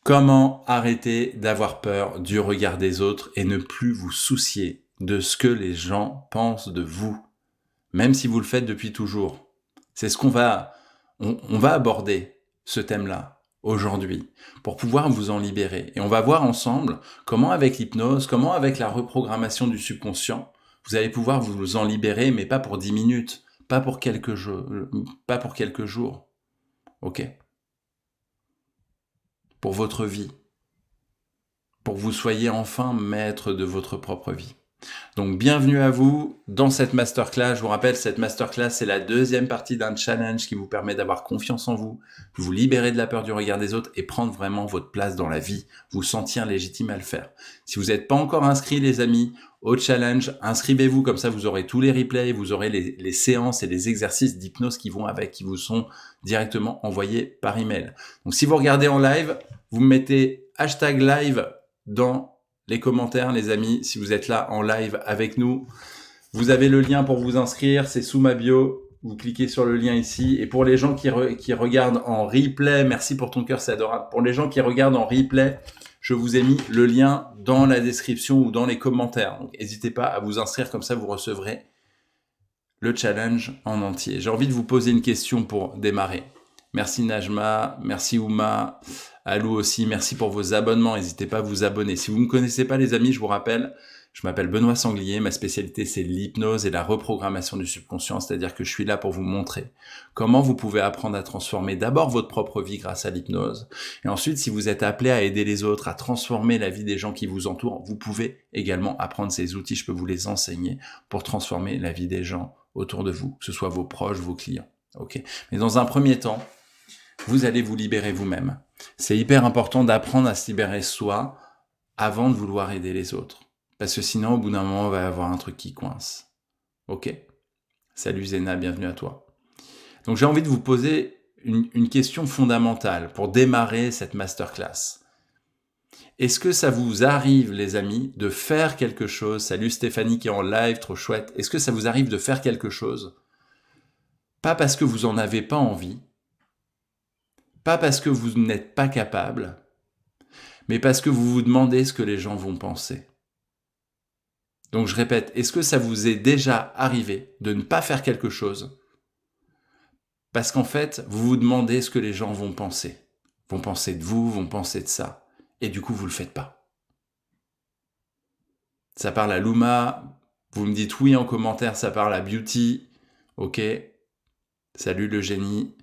Comment arrêter d'avoir peur du regard des autres et ne plus vous soucier de ce que les gens pensent de vous, même si vous le faites depuis toujours? C'est ce qu'on va, on va aborder ce thème-là aujourd'hui pour pouvoir vous en libérer. Et on va voir ensemble comment avec l'hypnose, comment avec la reprogrammation du subconscient, vous allez pouvoir vous en libérer, mais pas pour 10 minutes, pas pour quelques jours, ok? Pour votre vie, pour que vous soyez enfin maître de votre propre vie. Donc bienvenue à vous dans cette masterclass. Je vous rappelle, cette masterclass, c'est la deuxième partie d'un challenge qui vous permet d'avoir confiance en vous, vous libérer de la peur du regard des autres et prendre vraiment votre place dans la vie, vous sentir légitime à le faire. Si vous n'êtes pas encore inscrit, les amis, au challenge, inscrivez-vous, comme ça vous aurez tous les replays, vous aurez les séances et les exercices d'hypnose qui vont avec, qui vous sont directement envoyés par email. Donc si vous regardez en live, vous mettez #live dans les commentaires, les amis, si vous êtes là en live avec nous. Vous avez le lien pour vous inscrire, c'est sous ma bio. Vous cliquez sur le lien ici. Et pour les gens qui regardent en replay, merci pour ton cœur, c'est adorable. Pour les gens qui regardent en replay, je vous ai mis le lien dans la description ou dans les commentaires. Donc n'hésitez pas à vous inscrire, comme ça vous recevrez le challenge en entier. J'ai envie de vous poser une question pour démarrer. Merci Najma, merci Ouma, Alou aussi, merci pour vos abonnements, n'hésitez pas à vous abonner. Si vous ne me connaissez pas les amis, je vous rappelle, je m'appelle Benoît Sanglier, ma spécialité c'est l'hypnose et la reprogrammation du subconscient, c'est-à-dire que je suis là pour vous montrer comment vous pouvez apprendre à transformer d'abord votre propre vie grâce à l'hypnose, et ensuite si vous êtes appelé à aider les autres, à transformer la vie des gens qui vous entourent, vous pouvez également apprendre ces outils, je peux vous les enseigner pour transformer la vie des gens autour de vous, que ce soit vos proches, vos clients. Ok. Mais dans un premier temps, vous allez vous libérer vous-même. C'est hyper important d'apprendre à se libérer soi avant de vouloir aider les autres. Parce que sinon, au bout d'un moment, on va avoir un truc qui coince. Ok? Salut Zéna, bienvenue à toi. Donc j'ai envie de vous poser une question fondamentale pour démarrer cette masterclass. Est-ce que ça vous arrive, les amis, de faire quelque chose? Salut Stéphanie qui est en live, trop chouette. Est-ce que ça vous arrive de faire quelque chose? Pas parce que vous en avez pas envie, pas parce que vous n'êtes pas capable, mais parce que vous vous demandez ce que les gens vont penser. Donc je répète, est-ce que ça vous est déjà arrivé de ne pas faire quelque chose parce qu'en fait, vous vous demandez ce que les gens vont penser? Vont penser de vous, vont penser de ça. Et du coup, vous le faites pas. Ça parle à Luma, vous me dites oui en commentaire, ça parle à Beauty. Ok. Salut le génie.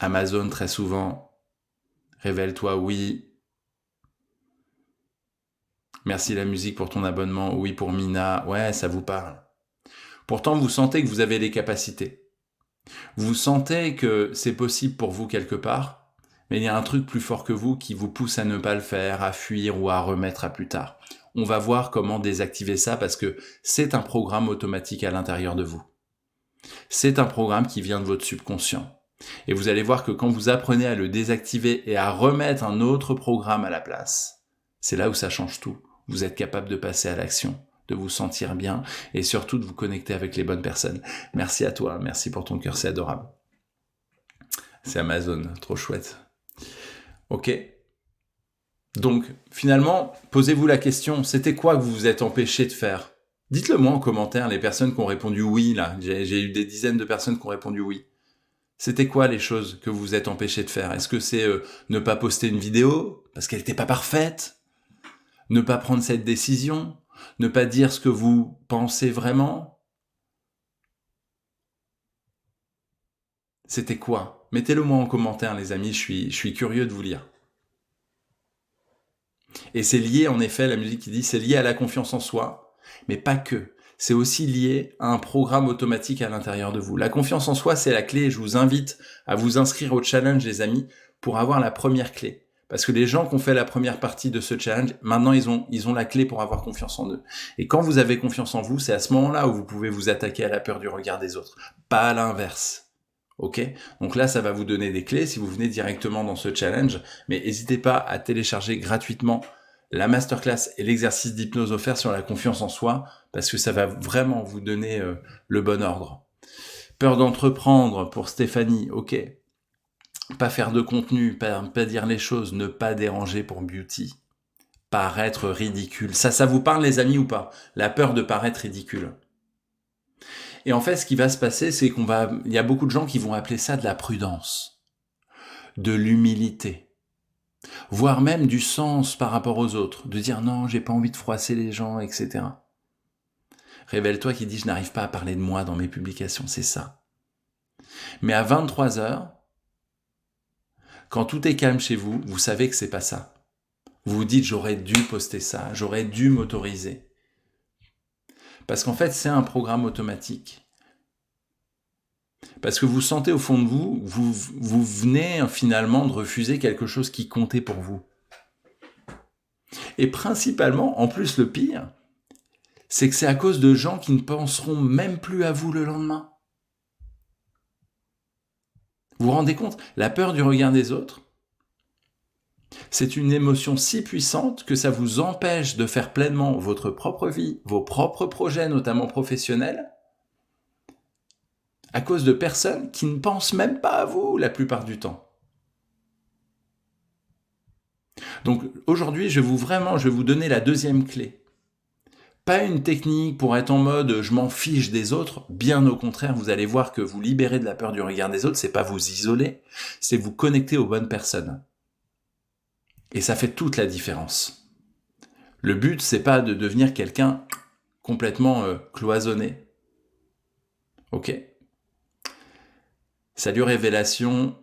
Amazon très souvent. Révèle-toi, oui. Merci la musique pour ton abonnement. Oui pour Mina. Ouais, ça vous parle. Pourtant, vous sentez que vous avez les capacités. Vous sentez que c'est possible pour vous quelque part, mais il y a un truc plus fort que vous qui vous pousse à ne pas le faire, à fuir ou à remettre à plus tard. On va voir comment désactiver ça parce que c'est un programme automatique à l'intérieur de vous. C'est un programme qui vient de votre subconscient. Et vous allez voir que quand vous apprenez à le désactiver et à remettre un autre programme à la place, c'est là où ça change tout. Vous êtes capable de passer à l'action, de vous sentir bien et surtout de vous connecter avec les bonnes personnes. Merci à toi, merci pour ton cœur, c'est adorable. C'est Amazon, trop chouette. Ok. Donc, finalement, posez-vous la question, c'était quoi que vous vous êtes empêché de faire? Dites-le moi en commentaire, les personnes qui ont répondu oui, là. J'ai eu des dizaines de personnes qui ont répondu oui. C'était quoi les choses que vous vous êtes empêché de faire? Est-ce que c'est ne pas poster une vidéo parce qu'elle n'était pas parfaite? Ne pas prendre cette décision? Ne pas dire ce que vous pensez vraiment? C'était quoi? Mettez-le moi en commentaire, les amis, je suis curieux de vous lire. Et c'est lié, en effet, la musique qui dit, c'est lié à la confiance en soi, mais pas que. C'est aussi lié à un programme automatique à l'intérieur de vous. La confiance en soi, c'est la clé, et je vous invite à vous inscrire au challenge, les amis, pour avoir la première clé. Parce que les gens qui ont fait la première partie de ce challenge, maintenant, ils ont la clé pour avoir confiance en eux. Et quand vous avez confiance en vous, c'est à ce moment-là où vous pouvez vous attaquer à la peur du regard des autres. Pas à l'inverse. Ok? Donc là, ça va vous donner des clés si vous venez directement dans ce challenge. Mais n'hésitez pas à télécharger gratuitement la masterclass et l'exercice d'hypnose offert sur la confiance en soi, parce que ça va vraiment vous donner le bon ordre. Peur d'entreprendre pour Stéphanie, ok. pas faire de contenu, pas dire les choses, ne pas déranger pour beauty, paraître ridicule. Ça vous parle les amis ou pas? La peur de paraître ridicule. Et en fait, ce qui va se passer, c'est il y a beaucoup de gens qui vont appeler ça de la prudence, de l'humilité, voire même du sens par rapport aux autres, de dire non, j'ai pas envie de froisser les gens, etc. Révèle-toi qui dit je n'arrive pas à parler de moi dans mes publications, c'est ça. Mais à 23h, quand tout est calme chez vous, vous savez que c'est pas ça. Vous vous dites j'aurais dû poster ça, j'aurais dû m'autoriser. Parce qu'en fait, c'est un programme automatique. Parce que vous sentez au fond de vous, vous venez finalement de refuser quelque chose qui comptait pour vous. Et principalement, en plus le pire, c'est que c'est à cause de gens qui ne penseront même plus à vous le lendemain. Vous vous rendez compte? La peur du regard des autres, c'est une émotion si puissante que ça vous empêche de faire pleinement votre propre vie, vos propres projets, notamment professionnels, à cause de personnes qui ne pensent même pas à vous la plupart du temps. Donc aujourd'hui, je vais vous donner la deuxième clé. Pas une technique pour être en mode je m'en fiche des autres, bien au contraire, vous allez voir que vous libérer de la peur du regard des autres, c'est pas vous isoler, c'est vous connecter aux bonnes personnes. Et ça fait toute la différence. Le but, c'est pas de devenir quelqu'un complètement cloisonné. Ok? Salut Révélation.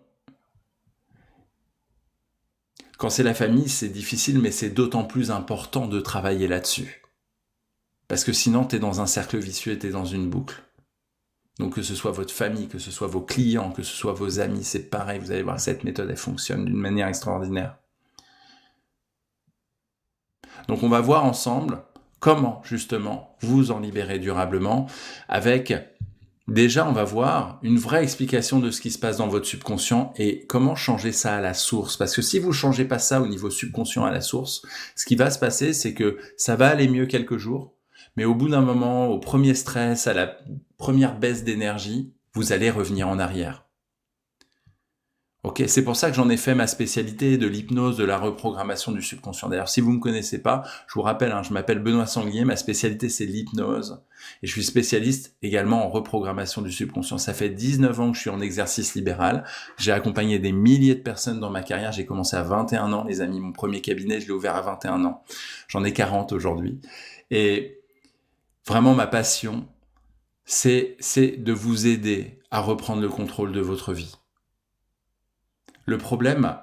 Quand c'est la famille, c'est difficile, mais c'est d'autant plus important de travailler là-dessus. Parce que sinon, t'es dans un cercle vicieux, t'es dans une boucle. Donc que ce soit votre famille, que ce soit vos clients, que ce soit vos amis, c'est pareil, vous allez voir, cette méthode, elle fonctionne d'une manière extraordinaire. Donc on va voir ensemble comment, justement, vous en libérer durablement avec... Déjà, on va voir une vraie explication de ce qui se passe dans votre subconscient et comment changer ça à la source. Parce que si vous ne changez pas ça au niveau subconscient à la source, ce qui va se passer, c'est que ça va aller mieux quelques jours, mais au bout d'un moment, au premier stress, à la première baisse d'énergie, vous allez revenir en arrière. Ok, c'est pour ça que j'en ai fait ma spécialité de l'hypnose, de la reprogrammation du subconscient. D'ailleurs, si vous me connaissez pas, je vous rappelle, je m'appelle Benoît Sanglier, ma spécialité c'est l'hypnose, et je suis spécialiste également en reprogrammation du subconscient. Ça fait 19 ans que je suis en exercice libéral, j'ai accompagné des milliers de personnes dans ma carrière, j'ai commencé à 21 ans, les amis, mon premier cabinet, je l'ai ouvert à 21 ans, j'en ai 40 aujourd'hui, et vraiment ma passion, c'est de vous aider à reprendre le contrôle de votre vie. Le problème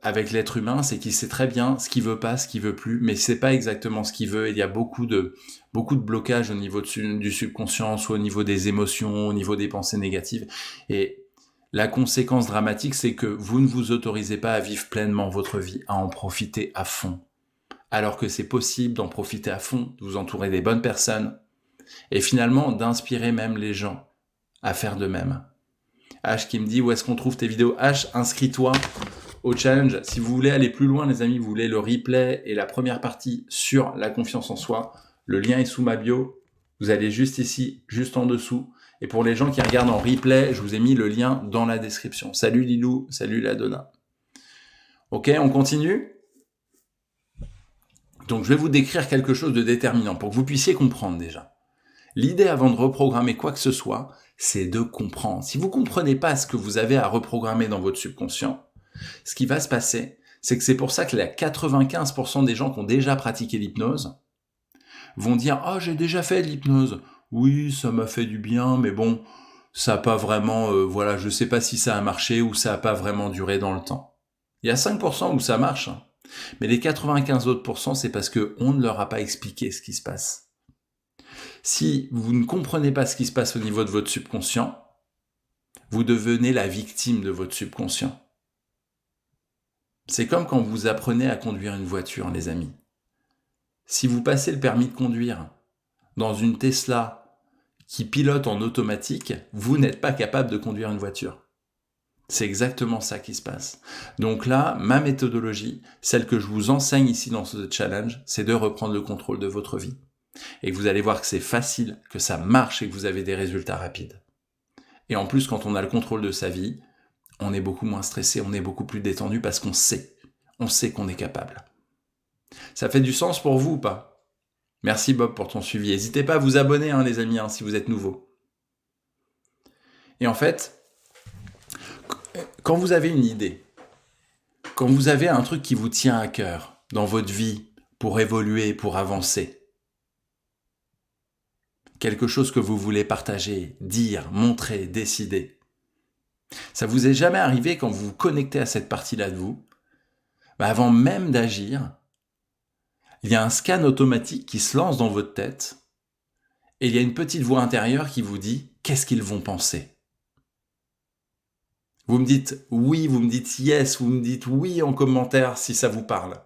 avec l'être humain, c'est qu'il sait très bien ce qu'il veut pas, ce qu'il veut plus, mais c'est pas exactement ce qu'il veut. Il y a beaucoup de blocages au niveau du subconscient, soit au niveau des émotions, au niveau des pensées négatives. Et la conséquence dramatique, c'est que vous ne vous autorisez pas à vivre pleinement votre vie, à en profiter à fond. Alors que c'est possible d'en profiter à fond, de vous entourer des bonnes personnes, et finalement d'inspirer même les gens à faire de même. H qui me dit où est-ce qu'on trouve tes vidéos. H, inscris-toi au challenge. Si vous voulez aller plus loin, les amis, vous voulez le replay et la première partie sur la confiance en soi, le lien est sous ma bio. Vous allez juste ici, juste en dessous. Et pour les gens qui regardent en replay, je vous ai mis le lien dans la description. Salut Lilou, salut la Donna. Ok, on continue. Donc je vais vous décrire quelque chose de déterminant pour que vous puissiez comprendre déjà. L'idée avant de reprogrammer quoi que ce soit, c'est de comprendre. Si vous comprenez pas ce que vous avez à reprogrammer dans votre subconscient, ce qui va se passer, c'est que c'est pour ça que les 95% des gens qui ont déjà pratiqué l'hypnose vont dire « Ah, j'ai déjà fait de l'hypnose. Oui, ça m'a fait du bien, mais bon, ça n'a pas vraiment... voilà, je sais pas si ça a marché ou ça n'a pas vraiment duré dans le temps. » Il y a 5% où ça marche, mais les 95 autres %, c'est parce qu'on ne leur a pas expliqué ce qui se passe. Si vous ne comprenez pas ce qui se passe au niveau de votre subconscient, vous devenez la victime de votre subconscient. C'est comme quand vous apprenez à conduire une voiture, les amis. Si vous passez le permis de conduire dans une Tesla qui pilote en automatique, vous n'êtes pas capable de conduire une voiture. C'est exactement ça qui se passe. Donc là, ma méthodologie, celle que je vous enseigne ici dans ce challenge, c'est de reprendre le contrôle de votre vie. Et que vous allez voir que c'est facile, que ça marche et que vous avez des résultats rapides. Et en plus, quand on a le contrôle de sa vie, on est beaucoup moins stressé, on est beaucoup plus détendu parce qu'on sait qu'on est capable. Ça fait du sens pour vous ou pas? Merci Bob pour ton suivi. N'hésitez pas à vous abonner, les amis, si vous êtes nouveaux. Et en fait, quand vous avez une idée, quand vous avez un truc qui vous tient à cœur dans votre vie pour évoluer, pour avancer, quelque chose que vous voulez partager, dire, montrer, décider, ça vous est jamais arrivé quand vous vous connectez à cette partie-là de vous, avant même d'agir, il y a un scan automatique qui se lance dans votre tête et il y a une petite voix intérieure qui vous dit « Qu'est-ce qu'ils vont penser ?» Vous me dites oui, vous me dites yes, vous me dites oui en commentaire si ça vous parle.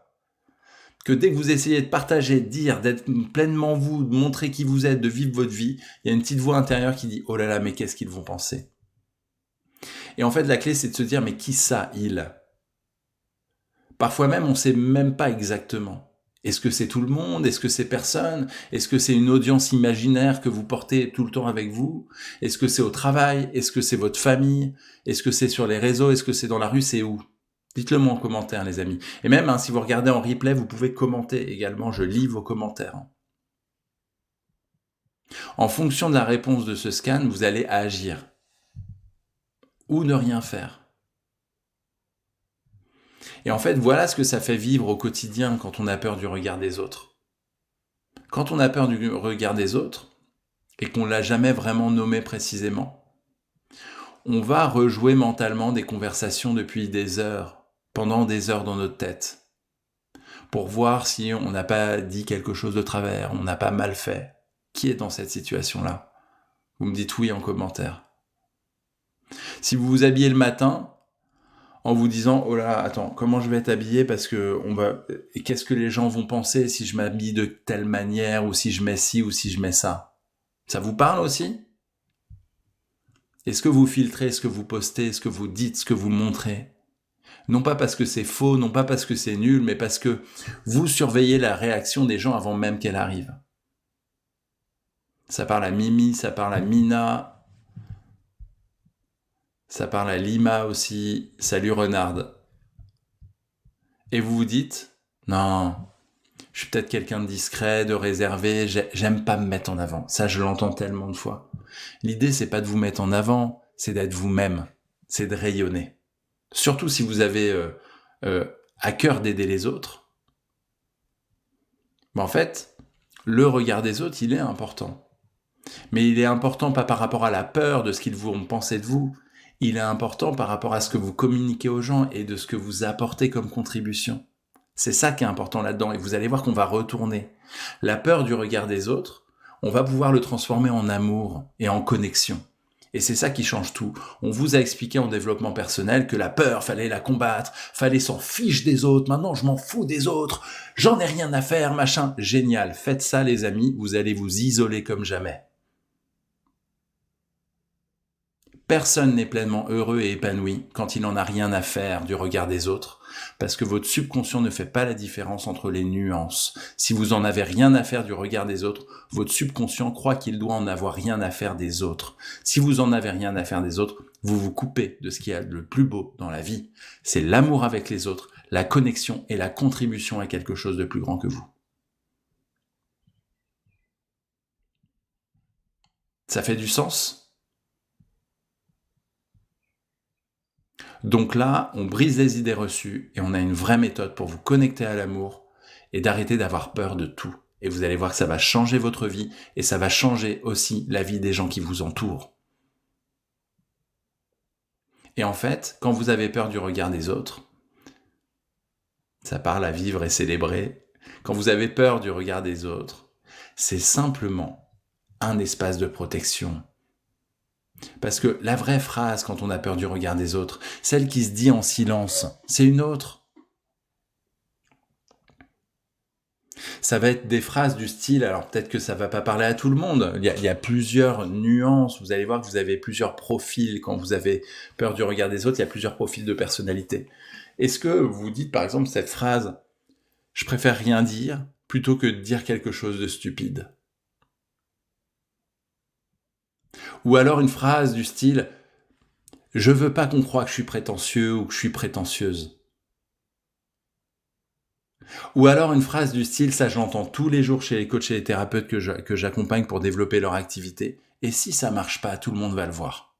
Que dès que vous essayez de partager, de dire, d'être pleinement vous, de montrer qui vous êtes, de vivre votre vie, il y a une petite voix intérieure qui dit « Oh là là, mais qu'est-ce qu'ils vont penser ?» Et en fait, la clé, c'est de se dire « Mais qui ça, il ?» Parfois même, on ne sait même pas exactement. Est-ce que c'est tout le monde? Est-ce que c'est personne? Est-ce que c'est une audience imaginaire que vous portez tout le temps avec vous? Est-ce que c'est au travail? Est-ce que c'est votre famille? Est-ce que c'est sur les réseaux? Est-ce que c'est dans la rue? C'est où? Dites-le moi en commentaire, les amis. Et même, si vous regardez en replay, vous pouvez commenter également. Je lis vos commentaires. En fonction de la réponse de ce scan, vous allez agir. Ou ne rien faire. Et en fait, voilà ce que ça fait vivre au quotidien quand on a peur du regard des autres. Quand on a peur du regard des autres, et qu'on ne l'a jamais vraiment nommé précisément, on va rejouer mentalement des conversations depuis des heures, pendant des heures dans notre tête, pour voir si on n'a pas dit quelque chose de travers, on n'a pas mal fait. Qui est dans cette situation-là? Vous me dites oui en commentaire. Si vous vous habillez le matin, en vous disant « Oh là, attends, comment je vais être habillé parce que qu'est-ce que les gens vont penser si je m'habille de telle manière ou si je mets ci ou si je mets ça ?» Ça vous parle aussi? Est-ce que vous filtrez ce que vous postez, ce que vous dites, ce que vous montrez? Non pas parce que c'est faux, non pas parce que c'est nul, mais parce que vous surveillez la réaction des gens avant même qu'elle arrive. Ça parle à Mimi, ça parle à Mina, ça parle à Lima aussi. Salut Renard. Et vous vous dites, non, je suis peut-être quelqu'un de discret, de réservé, j'aime pas me mettre en avant. Ça, je l'entends tellement de fois. L'idée, c'est pas de vous mettre en avant, c'est d'être vous-même, c'est de rayonner. Surtout si vous avez à cœur d'aider les autres. En fait, le regard des autres, il est important. Mais il est important pas par rapport à la peur de ce qu'ils vont penser de vous. Il est important par rapport à ce que vous communiquez aux gens et de ce que vous apportez comme contribution. C'est ça qui est important là-dedans. Et vous allez voir qu'on va retourner. La peur du regard des autres, on va pouvoir le transformer en amour et en connexion. Et c'est ça qui change tout. On vous a expliqué en développement personnel que la peur, fallait la combattre, fallait s'en fiche des autres, maintenant je m'en fous des autres, j'en ai rien à faire, machin. Génial, faites ça les amis, vous allez vous isoler comme jamais. Personne n'est pleinement heureux et épanoui quand il n'en a rien à faire du regard des autres, parce que votre subconscient ne fait pas la différence entre les nuances. Si vous en avez rien à faire du regard des autres, votre subconscient croit qu'il doit en avoir rien à faire des autres. Si vous en avez rien à faire des autres, vous vous coupez de ce qui est le plus beau dans la vie. C'est l'amour avec les autres, la connexion et la contribution à quelque chose de plus grand que vous. Ça fait du sens ? Donc là, on brise les idées reçues et on a une vraie méthode pour vous connecter à l'amour et d'arrêter d'avoir peur de tout. Et vous allez voir que ça va changer votre vie et ça va changer aussi la vie des gens qui vous entourent. Et en fait, quand vous avez peur du regard des autres, ça parle à vivre et célébrer. Quand vous avez peur du regard des autres, c'est simplement un espace de protection. Parce que la vraie phrase quand on a peur du regard des autres, celle qui se dit en silence, c'est une autre. Ça va être des phrases du style, alors peut-être que ça va pas parler à tout le monde, il y a plusieurs nuances, vous allez voir que vous avez plusieurs profils, quand vous avez peur du regard des autres, il y a plusieurs profils de personnalité. Est-ce que vous dites par exemple cette phrase « je préfère rien dire plutôt que de dire quelque chose de stupide » ou alors une phrase du style Je veux pas qu'on croie que je suis prétentieux ou que je suis prétentieuse. Ou alors une phrase du style, ça je l'entends tous les jours chez les coachs et les thérapeutes que j'accompagne pour développer leur activité. Et si ça marche pas, tout le monde va le voir.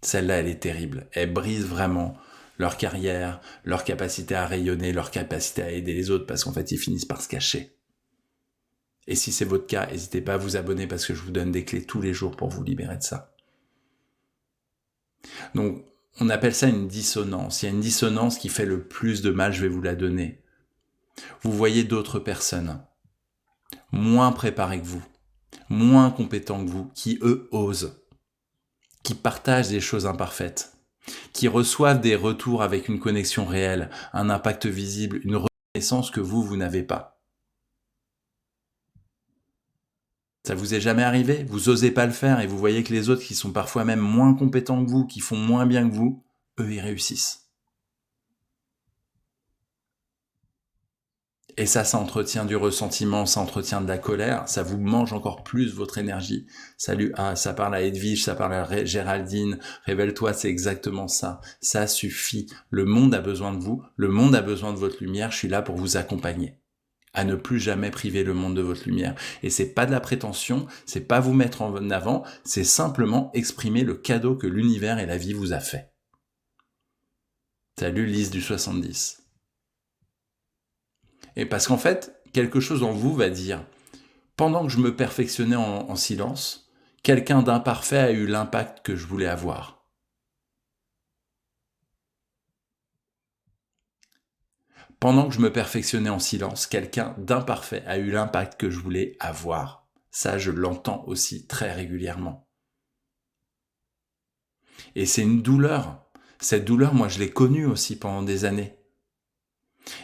Celle-là, elle est terrible. Elle brise vraiment leur carrière, leur capacité à rayonner, leur capacité à aider les autres, parce qu'en fait, ils finissent par se cacher. Et si c'est votre cas, n'hésitez pas à vous abonner parce que je vous donne des clés tous les jours pour vous libérer de ça. Donc, on appelle ça une dissonance. Il y a une dissonance qui fait le plus de mal, je vais vous la donner. Vous voyez d'autres personnes, moins préparées que vous, moins compétents que vous, qui eux osent, qui partagent des choses imparfaites, qui reçoivent des retours avec une connexion réelle, un impact visible, une reconnaissance que vous n'avez pas. Ça vous est jamais arrivé? Vous osez pas le faire et vous voyez que les autres qui sont parfois même moins compétents que vous, qui font moins bien que vous, eux, ils réussissent. Et ça entretient du ressentiment, ça entretient de la colère, ça vous mange encore plus votre énergie. Salut, ça parle à Edwige, ça parle à Géraldine, révèle-toi, c'est exactement ça. Ça suffit. Le monde a besoin de vous, le monde a besoin de votre lumière, je suis là pour vous accompagner. À ne plus jamais priver le monde de votre lumière. Et c'est pas de la prétention, c'est pas vous mettre en avant, c'est simplement exprimer le cadeau que l'univers et la vie vous a fait. Salut Lise du 70. Et parce qu'en fait, quelque chose en vous va dire, pendant que je me perfectionnais en silence, quelqu'un d'imparfait a eu l'impact que je voulais avoir. Pendant que je me perfectionnais en silence, quelqu'un d'imparfait a eu l'impact que je voulais avoir. Ça, je l'entends aussi très régulièrement. Et c'est une douleur. Cette douleur, moi, je l'ai connue aussi pendant des années.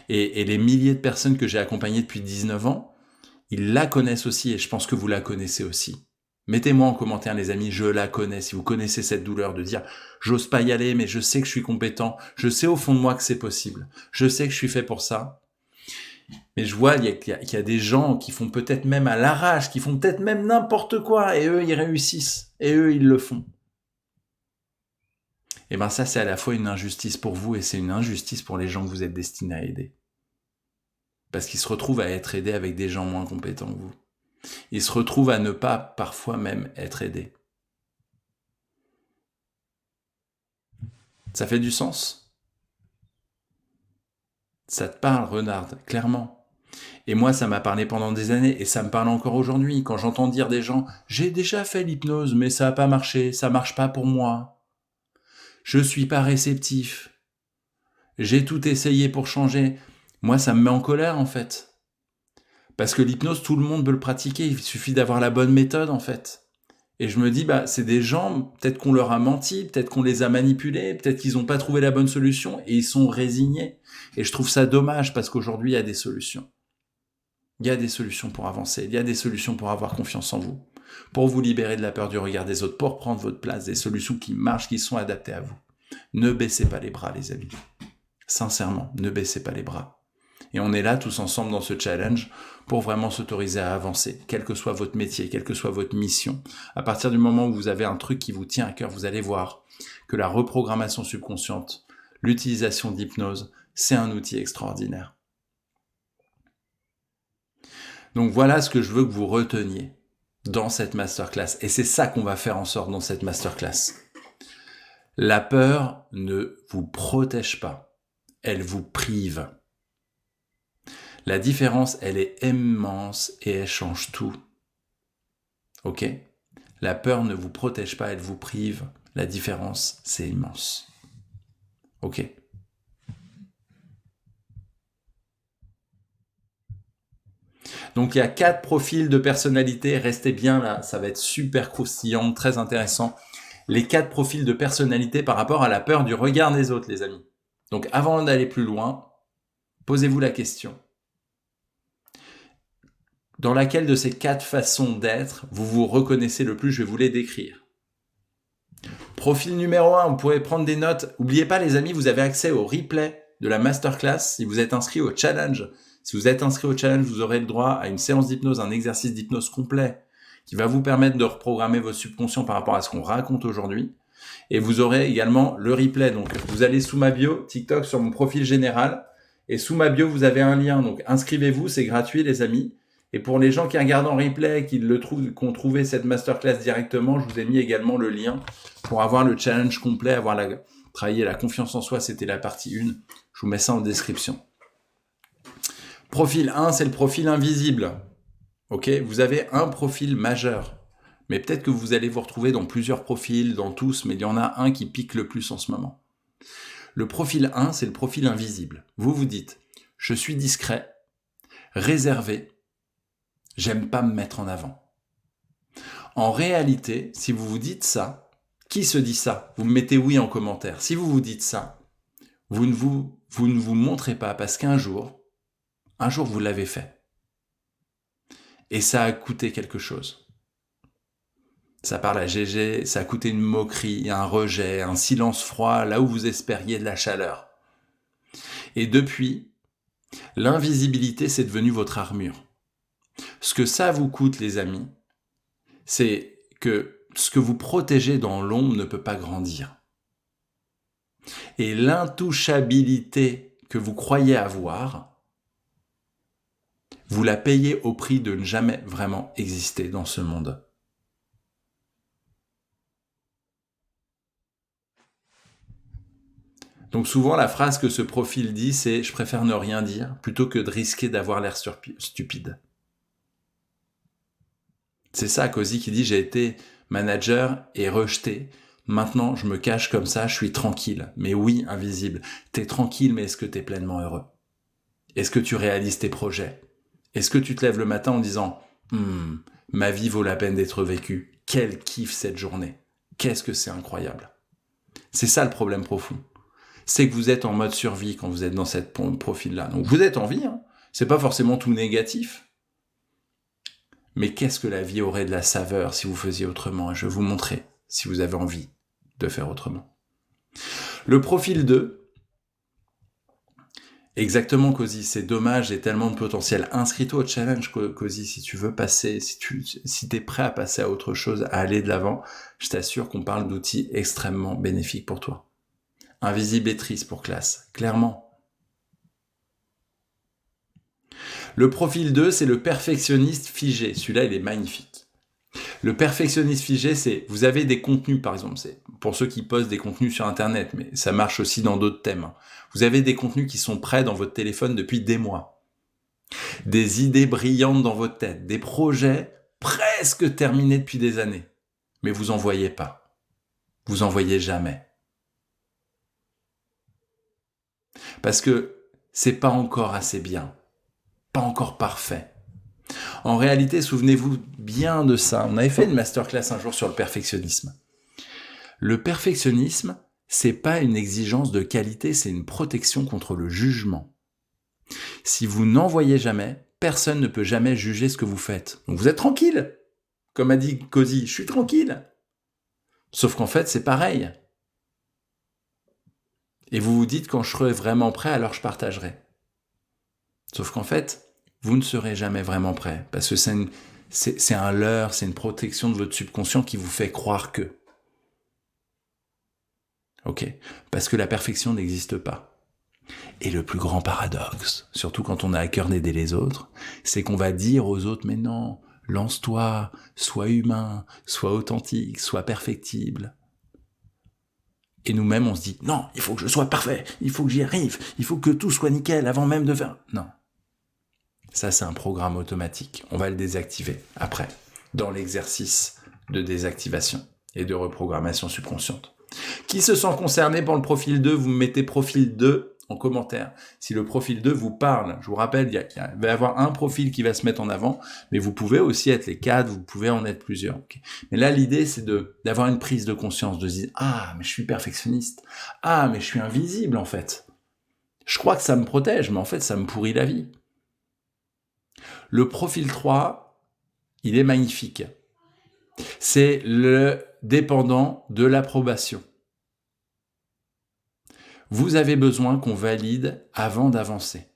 Et les milliers de personnes que j'ai accompagnées depuis 19 ans, ils la connaissent aussi et je pense que vous la connaissez aussi. Mettez-moi en commentaire les amis, je la connais, si vous connaissez cette douleur de dire « j'ose pas y aller mais je sais que je suis compétent, je sais au fond de moi que c'est possible, je sais que je suis fait pour ça ». Mais je vois qu'il y a des gens qui font peut-être même à l'arrache, qui font peut-être même n'importe quoi et eux ils réussissent, et eux ils le font. Et bien ça c'est à la fois une injustice pour vous et c'est une injustice pour les gens que vous êtes destinés à aider. Parce qu'ils se retrouvent à être aidés avec des gens moins compétents que vous. Ils se retrouvent à ne pas parfois même être aidés. Ça fait du sens? Ça te parle, Renard, clairement. Et moi, ça m'a parlé pendant des années et ça me parle encore aujourd'hui. Quand j'entends dire des gens « j'ai déjà fait l'hypnose, mais ça n'a pas marché, ça marche pas pour moi. Je suis pas réceptif. J'ai tout essayé pour changer. » Moi, ça me met en colère, en fait. Parce que l'hypnose, tout le monde peut le pratiquer. Il suffit d'avoir la bonne méthode, en fait. Et je me dis, c'est des gens, peut-être qu'on leur a menti, peut-être qu'on les a manipulés, peut-être qu'ils n'ont pas trouvé la bonne solution et ils sont résignés. Et je trouve ça dommage parce qu'aujourd'hui, il y a des solutions. Il y a des solutions pour avancer, il y a des solutions pour avoir confiance en vous, pour vous libérer de la peur du regard des autres, pour prendre votre place, des solutions qui marchent, qui sont adaptées à vous. Ne baissez pas les bras, les amis. Sincèrement, ne baissez pas les bras. Et on est là tous ensemble dans ce challenge pour vraiment s'autoriser à avancer, quel que soit votre métier, quelle que soit votre mission. À partir du moment où vous avez un truc qui vous tient à cœur, vous allez voir que la reprogrammation subconsciente, l'utilisation d'hypnose, c'est un outil extraordinaire. Donc voilà ce que je veux que vous reteniez dans cette masterclass. Et c'est ça qu'on va faire en sorte dans cette masterclass. La peur ne vous protège pas, elle vous prive. La différence, elle est immense et elle change tout. Ok? La peur ne vous protège pas, elle vous prive. La différence, c'est immense. Ok? Donc il y a 4 profils de personnalité. Restez bien là, ça va être super croustillant, très intéressant. Les 4 profils de personnalité par rapport à la peur du regard des autres, les amis. Donc avant d'aller plus loin, posez-vous la question. Dans laquelle de ces 4 façons d'être vous vous reconnaissez le plus? Je vais vous les décrire. Profil numéro 1, vous pourrez prendre des notes. N'oubliez pas les amis, vous avez accès au replay de la masterclass si vous êtes inscrit au challenge. Si vous êtes inscrit au challenge, vous aurez le droit à une séance d'hypnose, un exercice d'hypnose complet qui va vous permettre de reprogrammer votre subconscient par rapport à ce qu'on raconte aujourd'hui. Et vous aurez également le replay. Donc, vous allez sous ma bio TikTok sur mon profil général. Et sous ma bio, vous avez un lien. Donc, inscrivez-vous, c'est gratuit, les amis. Et pour les gens qui regardent en replay, qui ont trouvé cette masterclass directement, je vous ai mis également le lien pour avoir le challenge complet, travailler la confiance en soi. C'était la partie 1. Je vous mets ça en description. Profil 1, c'est le profil invisible. Ok, vous avez un profil majeur. Mais peut-être que vous allez vous retrouver dans plusieurs profils, dans tous, mais il y en a un qui pique le plus en ce moment. Le profil 1, c'est le profil invisible. Vous vous dites, je suis discret, réservé, j'aime pas me mettre en avant. En réalité, si vous vous dites ça, qui se dit ça? Vous me mettez oui en commentaire. Si vous vous dites ça, vous ne vous montrez pas parce qu'un jour, vous l'avez fait. Et ça a coûté quelque chose. Ça parle à GG, ça a coûté une moquerie, un rejet, un silence froid, là où vous espériez de la chaleur. Et depuis, l'invisibilité, c'est devenu votre armure. Ce que ça vous coûte, les amis, c'est que ce que vous protégez dans l'ombre ne peut pas grandir. Et l'intouchabilité que vous croyez avoir, vous la payez au prix de ne jamais vraiment exister dans ce monde. Donc souvent, la phrase que ce profil dit, c'est « je préfère ne rien dire plutôt que de risquer d'avoir l'air stupide ». C'est ça, Cozy, qui dit « j'ai été manager et rejeté. Maintenant, je me cache comme ça, je suis tranquille. » Mais oui, invisible. T'es tranquille, mais est-ce que t'es pleinement heureux? Est-ce que tu réalises tes projets? Est-ce que tu te lèves le matin en disant « ma vie vaut la peine d'être vécue. Quel kiff cette journée. Qu'est-ce que c'est incroyable. » C'est ça le problème profond. C'est que vous êtes en mode survie quand vous êtes dans cette profil-là. Donc vous êtes en vie, hein. C'est pas forcément tout négatif. Mais qu'est-ce que la vie aurait de la saveur si vous faisiez autrement? Je vais vous montrer si vous avez envie de faire autrement. Le profil 2, exactement Cozy, c'est dommage, j'ai tellement de potentiel. Inscris-toi au challenge Cozy si tu veux passer, si t'es prêt à passer à autre chose, à aller de l'avant, je t'assure qu'on parle d'outils extrêmement bénéfiques pour toi. Invisible et triste pour classe, clairement. Le profil 2, c'est le perfectionniste figé. Celui-là, il est magnifique. Le perfectionniste figé, c'est, vous avez des contenus, par exemple, c'est pour ceux qui postent des contenus sur Internet, mais ça marche aussi dans d'autres thèmes. Vous avez des contenus qui sont prêts dans votre téléphone depuis des mois. Des idées brillantes dans votre tête, des projets presque terminés depuis des années. Mais vous en voyez pas. Vous en voyez jamais. Parce que c'est pas encore assez bien, pas encore parfait. En réalité, souvenez-vous bien de ça. On avait fait une masterclass un jour sur le perfectionnisme. Le perfectionnisme, c'est pas une exigence de qualité, c'est une protection contre le jugement. Si vous n'en voyez jamais, personne ne peut jamais juger ce que vous faites. Donc vous êtes tranquille. Comme a dit Cozy, je suis tranquille. Sauf qu'en fait, c'est pareil. Et vous vous dites, quand je serai vraiment prêt, alors je partagerai. Sauf qu'en fait, vous ne serez jamais vraiment prêt. Parce que c'est un leurre, c'est une protection de votre subconscient qui vous fait croire que. Ok? Parce que la perfection n'existe pas. Et le plus grand paradoxe, surtout quand on a à cœur d'aider les autres, c'est qu'on va dire aux autres, mais non, lance-toi, sois humain, sois authentique, sois perfectible. Et nous-mêmes, on se dit, non, il faut que je sois parfait, il faut que j'y arrive, il faut que tout soit nickel avant même de faire... Non. Ça, c'est un programme automatique. On va le désactiver après, dans l'exercice de désactivation et de reprogrammation subconsciente. Qui se sent concerné par le profil 2? Vous mettez profil 2 en commentaire. Si le profil 2 vous parle, je vous rappelle, il va y avoir un profil qui va se mettre en avant, mais vous pouvez aussi être les 4, vous pouvez en être plusieurs. Okay. Mais là, l'idée, c'est d'avoir une prise de conscience, de se dire « Ah, mais je suis perfectionniste. Ah, mais je suis invisible, en fait. Je crois que ça me protège, mais en fait, ça me pourrit la vie. » Le profil 3, il est magnifique. C'est le dépendant de l'approbation. Vous avez besoin qu'on valide avant d'avancer.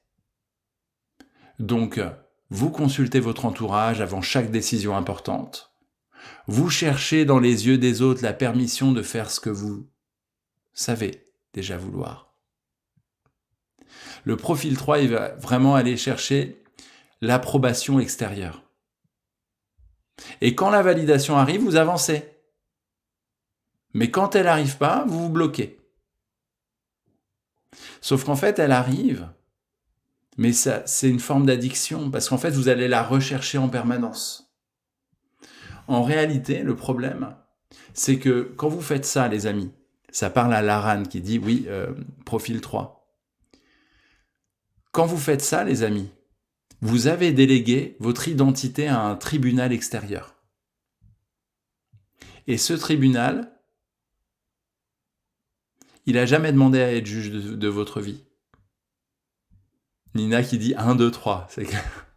Donc, vous consultez votre entourage avant chaque décision importante. Vous cherchez dans les yeux des autres la permission de faire ce que vous savez déjà vouloir. Le profil 3, il va vraiment aller chercher l'approbation extérieure. Et quand la validation arrive, vous avancez. Mais quand elle n'arrive pas, vous vous bloquez. Sauf qu'en fait, elle arrive, mais ça, c'est une forme d'addiction, parce qu'en fait, vous allez la rechercher en permanence. En réalité, le problème, c'est que quand vous faites ça, les amis, ça parle à Laran qui dit, oui, profil 3. Quand vous faites ça, les amis, vous avez délégué votre identité à un tribunal extérieur. Et ce tribunal, il n'a jamais demandé à être juge de votre vie. Nina qui dit 1, 2, 3, c'est clair.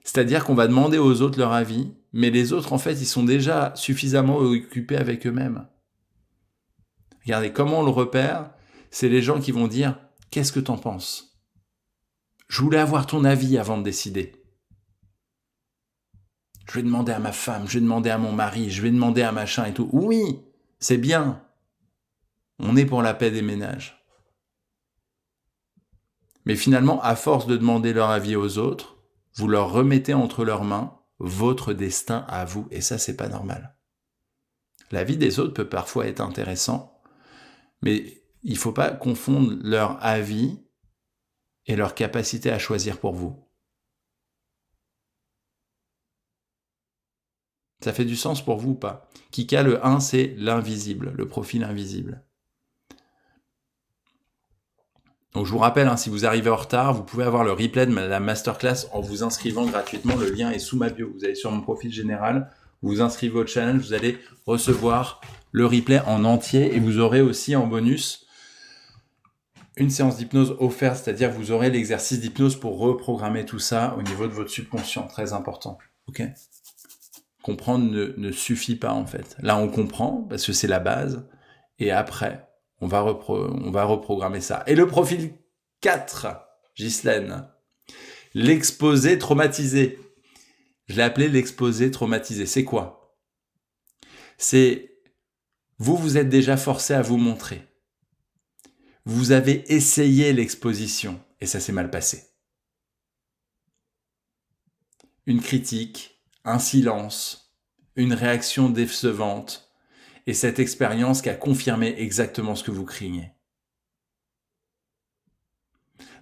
C'est-à-dire qu'on va demander aux autres leur avis, mais les autres, en fait, ils sont déjà suffisamment occupés avec eux-mêmes. Regardez, comment on le repère? C'est les gens qui vont dire « Qu'est-ce que t'en penses ?» Je voulais avoir ton avis avant de décider. Je vais demander à ma femme, je vais demander à mon mari, je vais demander à machin et tout. Oui, c'est bien. On est pour la paix des ménages. Mais finalement, à force de demander leur avis aux autres, vous leur remettez entre leurs mains votre destin à vous. Et ça, c'est pas normal. L'avis des autres peut parfois être intéressant, mais il ne faut pas confondre leur avis et leur capacité à choisir pour vous. Ça fait du sens pour vous ou pas? Kika, le 1, c'est l'invisible, le profil invisible. Donc je vous rappelle, si vous arrivez en retard, vous pouvez avoir le replay de la masterclass en vous inscrivant gratuitement. Le lien est sous ma bio. Vous allez sur mon profil général, vous vous inscrivez au challenge, vous allez recevoir le replay en entier et vous aurez aussi en bonus une séance d'hypnose offerte, c'est-à-dire que vous aurez l'exercice d'hypnose pour reprogrammer tout ça au niveau de votre subconscient, très important. Ok ? Comprendre ne suffit pas en fait. Là, on comprend parce que c'est la base et après, on va reprogrammer ça. Et le profil 4, Ghislaine, l'exposé traumatisé. Je l'ai appelé l'exposé traumatisé. C'est quoi? C'est vous êtes déjà forcé à vous montrer. Vous avez essayé l'exposition et ça s'est mal passé. Une critique, un silence, une réaction décevante, et cette expérience qui a confirmé exactement ce que vous craignez.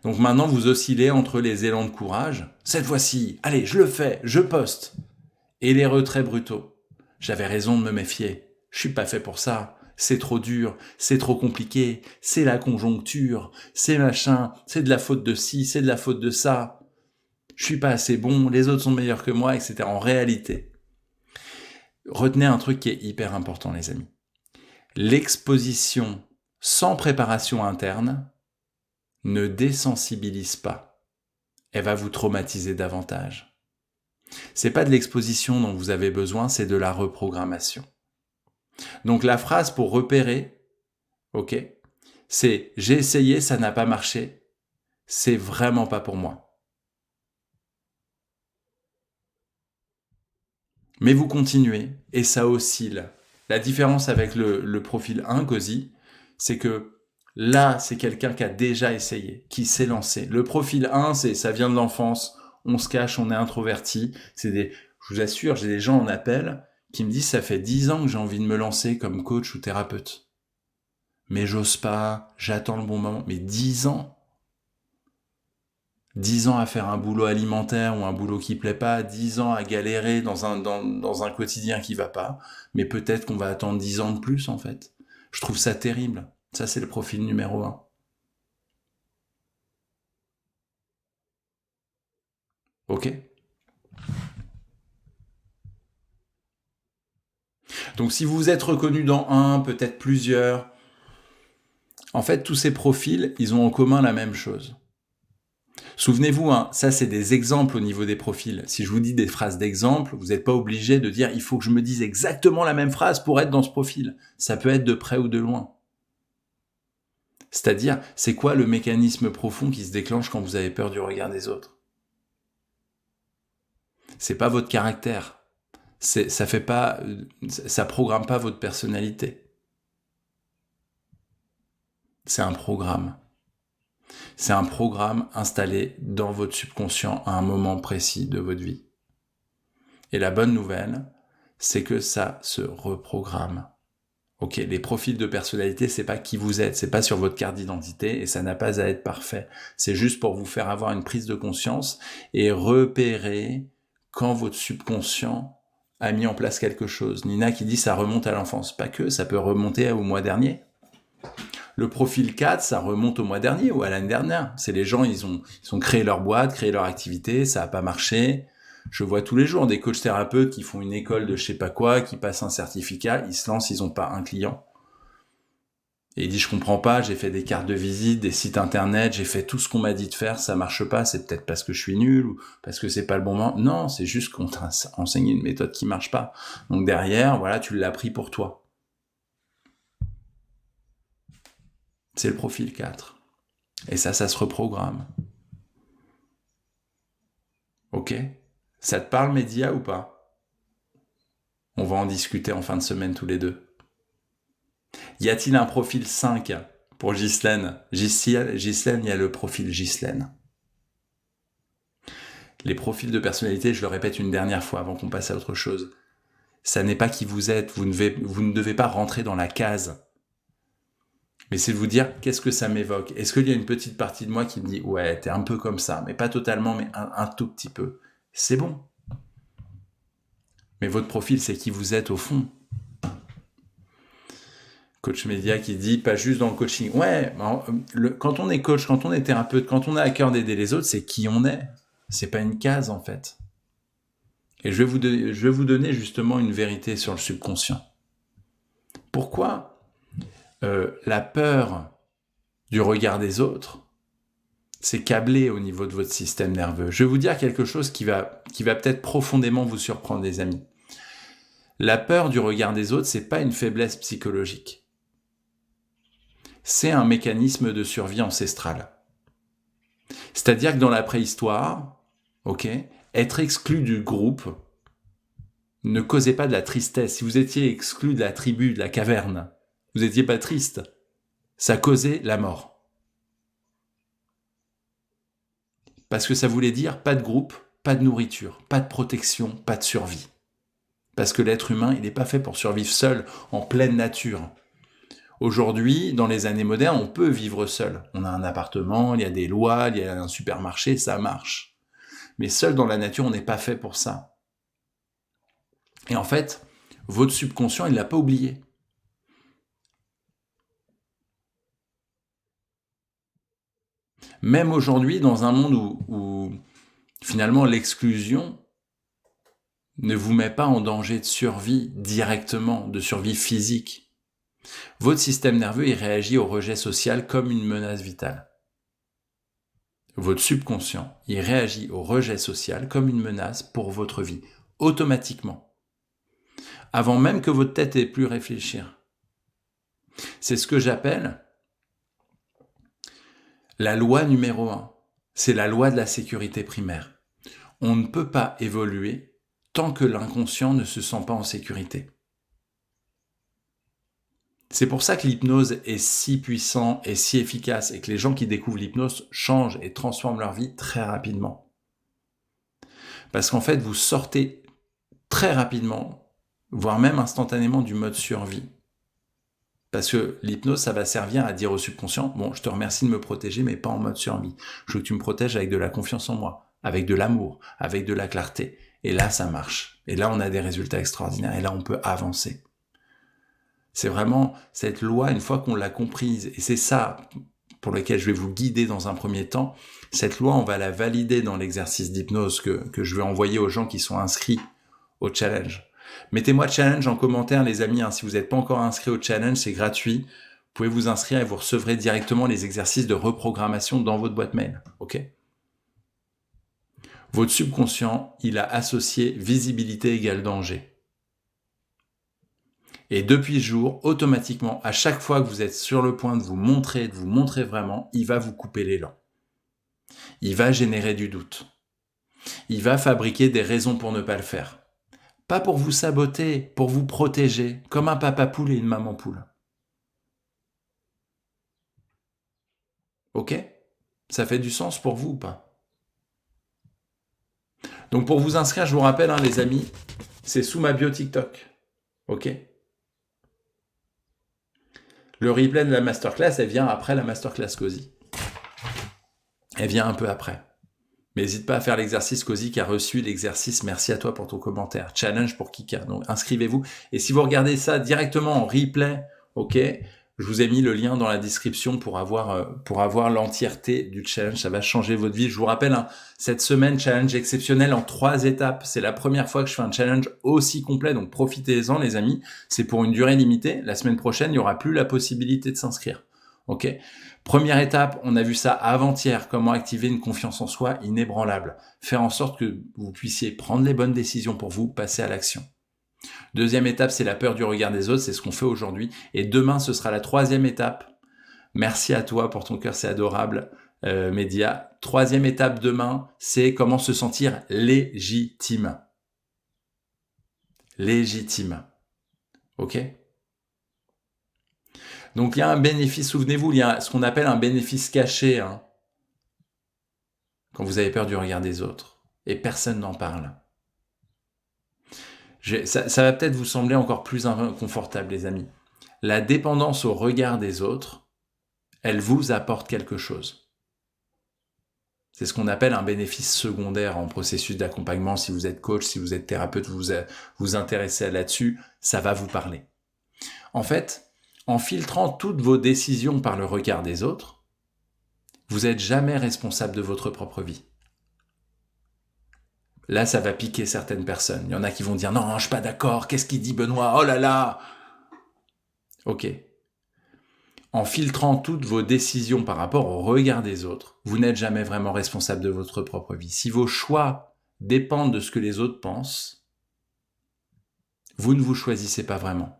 Donc maintenant, vous oscillez entre les élans de courage. Cette fois-ci, allez, je le fais, je poste. Et les retraits brutaux. J'avais raison de me méfier. Je suis pas fait pour ça. C'est trop dur, c'est trop compliqué, c'est la conjoncture, c'est machin, c'est de la faute de ci, c'est de la faute de ça. Je suis pas assez bon, les autres sont meilleurs que moi, etc. En réalité, retenez un truc qui est hyper important, les amis. L'exposition sans préparation interne ne désensibilise pas. Elle va vous traumatiser davantage. C'est pas de l'exposition dont vous avez besoin, c'est de la reprogrammation. Donc la phrase pour repérer, ok, c'est « j'ai essayé, ça n'a pas marché, c'est vraiment pas pour moi ». Mais vous continuez et ça oscille. La différence avec le profil 1, Cozy, c'est que là, c'est quelqu'un qui a déjà essayé, qui s'est lancé. Le profil 1, ça vient de l'enfance, on se cache, on est introverti. Je vous assure, j'ai des gens en appel qui me disent « ça fait 10 ans que j'ai envie de me lancer comme coach ou thérapeute. Mais j'ose pas, j'attends le bon moment. » Mais 10 ans 10 ans à faire un boulot alimentaire ou un boulot qui plaît pas, 10 ans à galérer dans un quotidien qui va pas, mais peut-être qu'on va attendre 10 ans de plus en fait. Je trouve ça terrible. Ça, c'est le profil numéro 1. Ok ? Donc si vous êtes reconnu dans un, peut-être plusieurs, en fait, tous ces profils, ils ont en commun la même chose. Souvenez-vous, ça c'est des exemples au niveau des profils. Si je vous dis des phrases d'exemple, vous n'êtes pas obligé de dire « il faut que je me dise exactement la même phrase pour être dans ce profil ». Ça peut être de près ou de loin. C'est-à-dire, c'est quoi le mécanisme profond qui se déclenche quand vous avez peur du regard des autres? C'est pas votre caractère, Ça programme pas votre personnalité. C'est un programme. C'est un programme installé dans votre subconscient à un moment précis de votre vie. Et la bonne nouvelle, c'est que ça se reprogramme. Ok, les profils de personnalité, c'est pas qui vous êtes, c'est pas sur votre carte d'identité et ça n'a pas à être parfait. C'est juste pour vous faire avoir une prise de conscience et repérer quand votre subconscient a mis en place quelque chose. Nina qui dit ça remonte à l'enfance. Pas que, ça peut remonter au mois dernier. Le profil 4, ça remonte au mois dernier ou à l'année dernière. C'est les gens, ils ont créé leur boîte, créé leur activité, ça n'a pas marché. Je vois tous les jours des coachs thérapeutes qui font une école de je sais pas quoi, qui passent un certificat, ils se lancent, ils n'ont pas un client. Et il dit je comprends pas, j'ai fait des cartes de visite, des sites internet, j'ai fait tout ce qu'on m'a dit de faire, ça marche pas, c'est peut-être parce que je suis nul ou parce que c'est pas le bon moment. Non, c'est juste qu'on t'a enseigné une méthode qui marche pas. Donc derrière, voilà, tu l'as pris pour toi. C'est le profil 4. Et ça se reprogramme. Ok ? Ça te parle, média, ou pas ? On va en discuter en fin de semaine tous les deux. Y a-t-il un profil 5 pour Ghislaine ? Ghislaine, il y a le profil Ghislaine. Les profils de personnalité, je le répète une dernière fois avant qu'on passe à autre chose. Ça n'est pas qui vous êtes, vous ne devez pas rentrer dans la case. Mais c'est de vous dire, qu'est-ce que ça m'évoque ? Est-ce qu'il y a une petite partie de moi qui me dit, ouais, t'es un peu comme ça, mais pas totalement, mais un tout petit peu. C'est bon. Mais votre profil, c'est qui vous êtes au fond. Coach média qui dit, pas juste dans le coaching. Ouais, quand on est coach, quand on est thérapeute, quand on a à cœur d'aider les autres, c'est qui on est. C'est pas une case, en fait. Et je vais vous donner justement une vérité sur le subconscient. Pourquoi la peur du regard des autres, c'est câblé au niveau de votre système nerveux. Je vais vous dire quelque chose qui va peut-être profondément vous surprendre, les amis. La peur du regard des autres, c'est pas une faiblesse psychologique. C'est un mécanisme de survie ancestrale. C'est-à-dire que dans la préhistoire, être exclu du groupe ne causait pas de la tristesse. Si vous étiez exclu de la tribu, de la caverne, vous n'étiez pas triste. Ça causait la mort. Parce que ça voulait dire pas de groupe, pas de nourriture, pas de protection, pas de survie. Parce que l'être humain, il n'est pas fait pour survivre seul, en pleine nature. Aujourd'hui, dans les années modernes, on peut vivre seul. On a un appartement, il y a des lois, il y a un supermarché, ça marche. Mais seul dans la nature, on n'est pas fait pour ça. Et en fait, votre subconscient, il ne l'a pas oublié. Même aujourd'hui, dans un monde où finalement l'exclusion ne vous met pas en danger de survie directement, de survie physique, votre système nerveux il réagit au rejet social comme une menace vitale. Votre subconscient il réagit au rejet social comme une menace pour votre vie, automatiquement, avant même que votre tête ait pu réfléchir. C'est ce que j'appelle la loi numéro 1. C'est la loi de la sécurité primaire. On ne peut pas évoluer tant que l'inconscient ne se sent pas en sécurité. C'est pour ça que l'hypnose est si puissant et si efficace et que les gens qui découvrent l'hypnose changent et transforment leur vie très rapidement. Parce qu'en fait, vous sortez très rapidement, voire même instantanément du mode survie. Parce que l'hypnose, ça va servir à dire au subconscient, bon, je te remercie de me protéger, mais pas en mode survie. Je veux que tu me protèges avec de la confiance en moi, avec de l'amour, avec de la clarté. Et là, ça marche. Et là, on a des résultats extraordinaires. Et là, on peut avancer. C'est vraiment cette loi, une fois qu'on l'a comprise, et c'est ça pour lequel je vais vous guider dans un premier temps, cette loi, on va la valider dans l'exercice d'hypnose que je vais envoyer aux gens qui sont inscrits au challenge. Mettez-moi challenge en commentaire, les amis, si vous n'êtes pas encore inscrits au challenge, c'est gratuit. Vous pouvez vous inscrire et vous recevrez directement les exercices de reprogrammation dans votre boîte mail. Ok ? Votre subconscient, il a associé visibilité égale danger. Et depuis ce jour, automatiquement, à chaque fois que vous êtes sur le point de vous montrer vraiment, il va vous couper l'élan. Il va générer du doute. Il va fabriquer des raisons pour ne pas le faire. Pas pour vous saboter, pour vous protéger, comme un papa poule et une maman poule. Ok? Ça fait du sens pour vous ou pas? Donc pour vous inscrire, je vous rappelle, les amis, c'est sous ma bio TikTok. Ok? Le replay de la masterclass, elle vient après la masterclass Cozy. Elle vient un peu après. Mais n'hésite pas à faire l'exercice. Cozy qui a reçu l'exercice. Merci à toi pour ton commentaire. Challenge pour Kika. Donc inscrivez-vous. Et si vous regardez ça directement en replay, ok, je vous ai mis le lien dans la description pour avoir l'entièreté du challenge. Ça va changer votre vie. Je vous rappelle, cette semaine, challenge exceptionnel en 3 étapes. C'est la première fois que je fais un challenge aussi complet. Donc profitez-en, les amis. C'est pour une durée limitée. La semaine prochaine, il n'y aura plus la possibilité de s'inscrire. Ok. Première étape, on a vu ça avant-hier, comment activer une confiance en soi inébranlable. Faire en sorte que vous puissiez prendre les bonnes décisions pour vous, passer à l'action. Deuxième étape, c'est la peur du regard des autres, c'est ce qu'on fait aujourd'hui. Et demain, ce sera la 3e étape. Merci à toi pour ton cœur, c'est adorable, Média. 3e étape demain, c'est comment se sentir légitime. Légitime. Ok ? Donc il y a un bénéfice, souvenez-vous, il y a ce qu'on appelle un bénéfice caché, quand vous avez peur du regard des autres. Et personne n'en parle. Ça va peut-être vous sembler encore plus inconfortable, les amis. La dépendance au regard des autres, elle vous apporte quelque chose. C'est ce qu'on appelle un bénéfice secondaire en processus d'accompagnement. Si vous êtes coach, si vous êtes thérapeute, vous intéressez là-dessus, ça va vous parler. En fait, en filtrant toutes vos décisions par le regard des autres, vous n'êtes jamais responsable de votre propre vie. Là, ça va piquer certaines personnes. Il y en a qui vont dire « Non, je suis pas d'accord, qu'est-ce qu'il dit Benoît? Oh là là !» Ok. En filtrant toutes vos décisions par rapport au regard des autres, vous n'êtes jamais vraiment responsable de votre propre vie. Si vos choix dépendent de ce que les autres pensent, vous ne vous choisissez pas vraiment.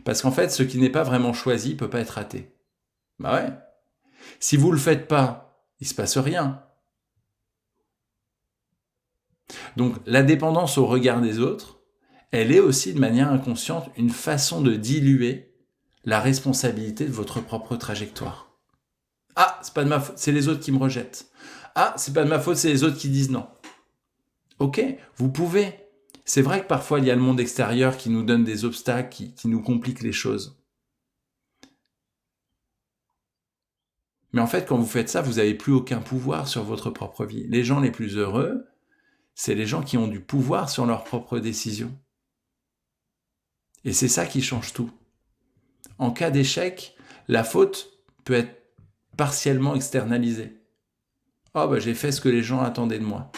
Parce qu'en fait, ce qui n'est pas vraiment choisi ne peut pas être raté. Bah ouais. Si vous ne le faites pas, il ne se passe rien. Donc la dépendance au regard des autres, elle est aussi de manière inconsciente une façon de diluer la responsabilité de votre propre trajectoire. Ah, c'est pas de ma faute, c'est les autres qui me rejettent. Ah, c'est pas de ma faute, c'est les autres qui disent non. Ok, vous pouvez. C'est vrai que parfois il y a le monde extérieur qui nous donne des obstacles, qui nous complique les choses. Mais en fait, quand vous faites ça, vous n'avez plus aucun pouvoir sur votre propre vie. Les gens les plus heureux, c'est les gens qui ont du pouvoir sur leurs propres décisions. Et c'est ça qui change tout. En cas d'échec, la faute peut être partiellement externalisée. Oh, j'ai fait ce que les gens attendaient de moi.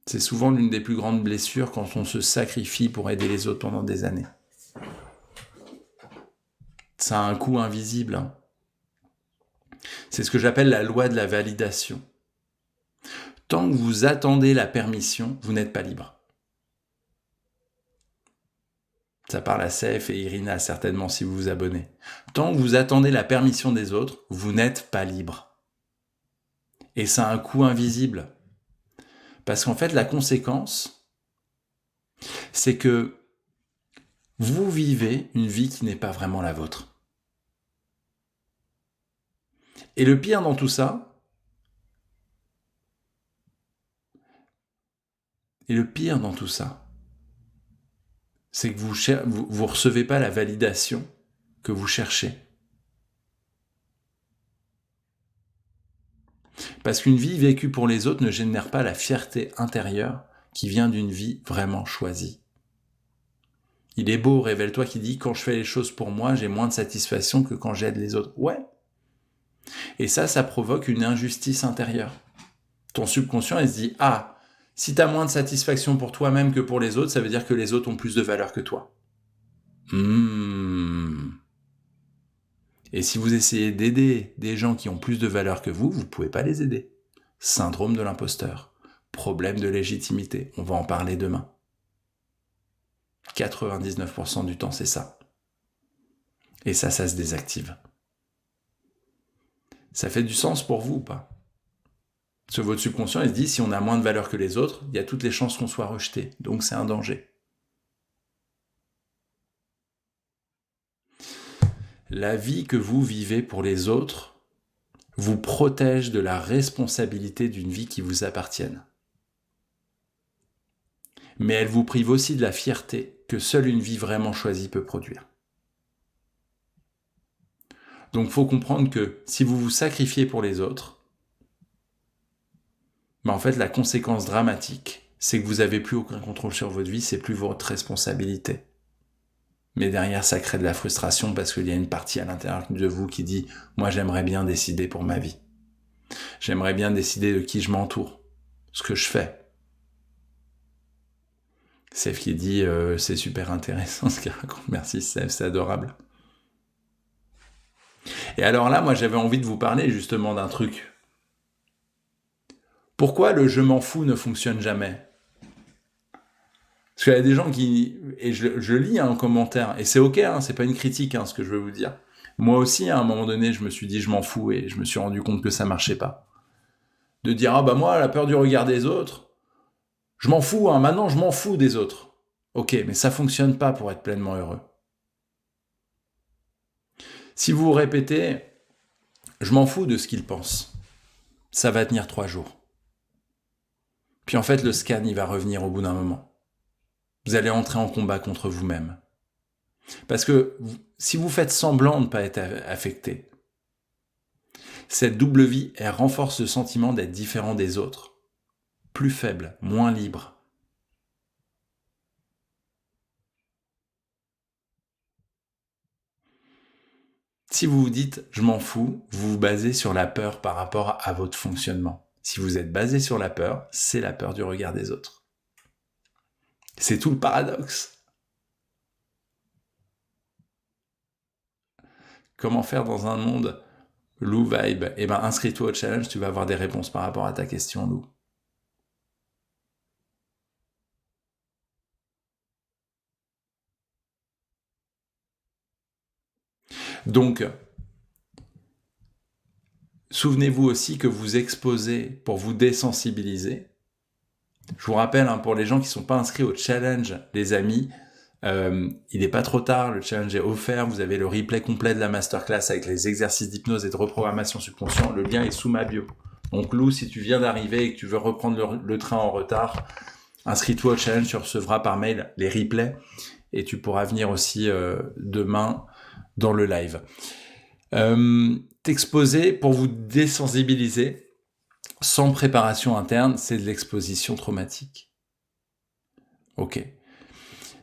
C'est souvent l'une des plus grandes blessures quand on se sacrifie pour aider les autres pendant des années. Ça a un coût invisible. C'est ce que j'appelle la loi de la validation. Tant que vous attendez la permission, vous n'êtes pas libre. Ça parle à Seth et Irina certainement si vous vous abonnez. Tant que vous attendez la permission des autres, vous n'êtes pas libre. Et ça a un coût invisible. Parce qu'en fait, la conséquence, c'est que vous vivez une vie qui n'est pas vraiment la vôtre. Et le pire dans tout ça, c'est que vous recevez pas la validation que vous cherchez. Parce qu'une vie vécue pour les autres ne génère pas la fierté intérieure qui vient d'une vie vraiment choisie. Il est beau, Révèle-toi, qui dit « Quand je fais les choses pour moi, j'ai moins de satisfaction que quand j'aide les autres. » Ouais. Et ça provoque une injustice intérieure. Ton subconscient, il se dit « Ah, si tu as moins de satisfaction pour toi-même que pour les autres, ça veut dire que les autres ont plus de valeur que toi. » Et si vous essayez d'aider des gens qui ont plus de valeur que vous ne pouvez pas les aider. Syndrome de l'imposteur. Problème de légitimité. On va en parler demain. 99% du temps, c'est ça. Et ça se désactive. Ça fait du sens pour vous ou pas? Parce que votre subconscient, il se dit, si on a moins de valeur que les autres, il y a toutes les chances qu'on soit rejeté. Donc c'est un danger. La vie que vous vivez pour les autres vous protège de la responsabilité d'une vie qui vous appartienne. Mais elle vous prive aussi de la fierté que seule une vie vraiment choisie peut produire. Donc il faut comprendre que si vous vous sacrifiez pour les autres, en fait la conséquence dramatique, c'est que vous n'avez plus aucun contrôle sur votre vie, c'est plus votre responsabilité. Mais derrière, ça crée de la frustration parce qu'il y a une partie à l'intérieur de vous qui dit « Moi, j'aimerais bien décider pour ma vie. J'aimerais bien décider de qui je m'entoure, ce que je fais. » Sèvres qui dit « C'est super intéressant ce qu'il raconte. Merci Sèvres, c'est adorable. » Et alors là, moi, j'avais envie de vous parler justement d'un truc. Pourquoi le « je m'en fous » ne fonctionne jamais ? Parce qu'il y a des gens qui... Et je lis en commentaire, et c'est ok, hein, c'est pas une critique, hein, ce que je veux vous dire. Moi aussi, à un moment donné, je me suis dit « je m'en fous » et je me suis rendu compte que ça marchait pas. De dire « ah bah moi, la peur du regard des autres, je m'en fous, hein, maintenant je m'en fous des autres. » Ok, mais ça fonctionne pas pour être pleinement heureux. Si vous vous répétez « je m'en fous de ce qu'ils pensent », ça va tenir 3 jours. Puis en fait, le scan, il va revenir au bout d'un moment. Vous allez entrer en combat contre vous-même. Parce que si vous faites semblant de ne pas être affecté, cette double vie, elle renforce le sentiment d'être différent des autres, plus faible, moins libre. Si vous vous dites « je m'en fous », vous vous basez sur la peur par rapport à votre fonctionnement. Si vous êtes basé sur la peur, c'est la peur du regard des autres. C'est tout le paradoxe. Comment faire dans un monde Lou Vibe? Eh ben, inscris-toi au challenge, tu vas avoir des réponses par rapport à ta question, Lou. Donc, souvenez-vous aussi que vous exposez pour vous désensibiliser. Je vous rappelle, hein, pour les gens qui ne sont pas inscrits au challenge, les amis, il n'est pas trop tard, le challenge est offert, vous avez le replay complet de la masterclass avec les exercices d'hypnose et de reprogrammation subconscient, le lien est sous ma bio. Donc Lou, si tu viens d'arriver et que tu veux reprendre le train en retard, inscris-toi au challenge, tu recevras par mail les replays et tu pourras venir aussi demain dans le live. T'exposer pour vous désensibiliser sans préparation interne, c'est de l'exposition traumatique. Ok.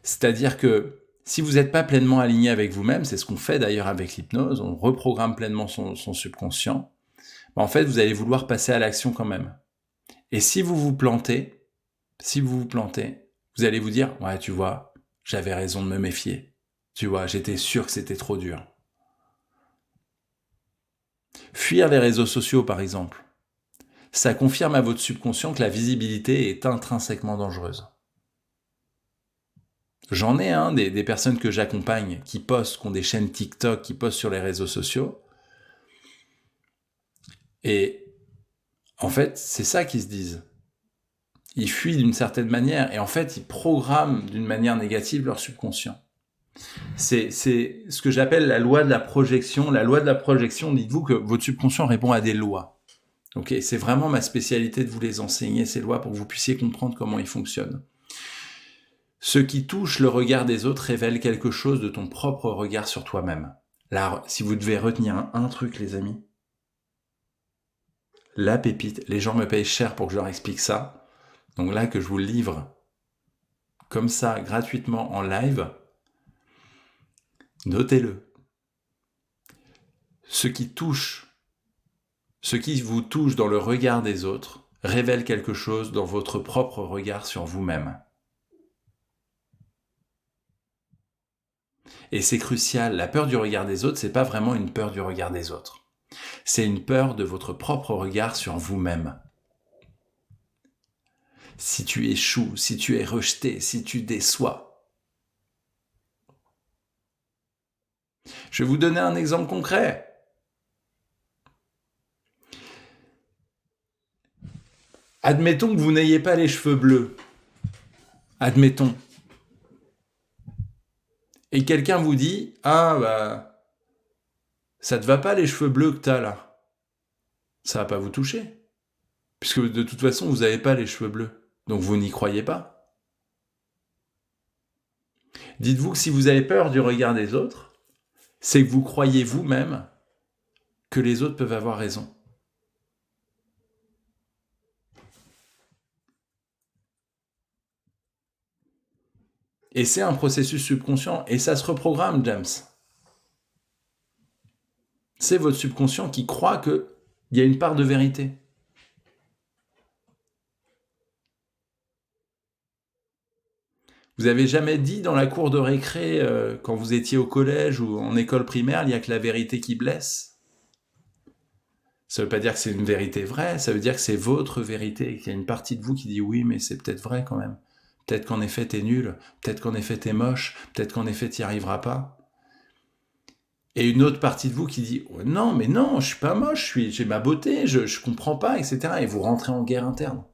C'est-à-dire que si vous n'êtes pas pleinement aligné avec vous-même, c'est ce qu'on fait d'ailleurs avec l'hypnose, on reprogramme pleinement son subconscient, en fait, vous allez vouloir passer à l'action quand même. Et si vous vous plantez, vous allez vous dire « Ouais, tu vois, j'avais raison de me méfier. Tu vois, j'étais sûr que c'était trop dur. » Fuir les réseaux sociaux, par exemple, ça confirme à votre subconscient que la visibilité est intrinsèquement dangereuse. J'en ai des personnes que j'accompagne qui postent, qui ont des chaînes TikTok, qui postent sur les réseaux sociaux. Et en fait, c'est ça qu'ils se disent. Ils fuient d'une certaine manière et en fait, ils programment d'une manière négative leur subconscient. C'est ce que j'appelle la loi de la projection. La loi de la projection, dites-vous que votre subconscient répond à des lois. Okay, c'est vraiment ma spécialité de vous les enseigner, ces lois, pour que vous puissiez comprendre comment ils fonctionnent. Ce qui touche le regard des autres révèle quelque chose de ton propre regard sur toi-même. Là, si vous devez retenir un truc, les amis, la pépite, les gens me payent cher pour que je leur explique ça. Donc là, que je vous le livre comme ça, gratuitement, en live, notez-le. Ce qui vous touche dans le regard des autres révèle quelque chose dans votre propre regard sur vous-même. Et c'est crucial, la peur du regard des autres, c'est pas vraiment une peur du regard des autres. C'est une peur de votre propre regard sur vous-même. Si tu échoues, si tu es rejeté, si tu déçois. Je vais vous donner un exemple concret. Admettons que vous n'ayez pas les cheveux bleus. Admettons. Et quelqu'un vous dit, ah bah, ça te va pas les cheveux bleus que t'as là. Ça va pas vous toucher. Puisque de toute façon, vous n'avez pas les cheveux bleus. Donc vous n'y croyez pas. Dites-vous que si vous avez peur du regard des autres, c'est que vous croyez vous-même que les autres peuvent avoir raison. Et c'est un processus subconscient, et ça se reprogramme, James. C'est votre subconscient qui croit qu'il y a une part de vérité. Vous avez jamais dit dans la cour de récré, quand vous étiez au collège ou en école primaire, il n'y a que la vérité qui blesse? Ça ne veut pas dire que c'est une vérité vraie, ça veut dire que c'est votre vérité, et qu'il y a une partie de vous qui dit oui, mais c'est peut-être vrai quand même. Peut-être qu'en effet t'es nul, peut-être qu'en effet t'es moche, peut-être qu'en effet t'y arriveras pas. Et une autre partie de vous qui dit oh, non, mais non, je suis pas moche, j'ai ma beauté, je comprends pas, etc. Et vous rentrez en guerre interne.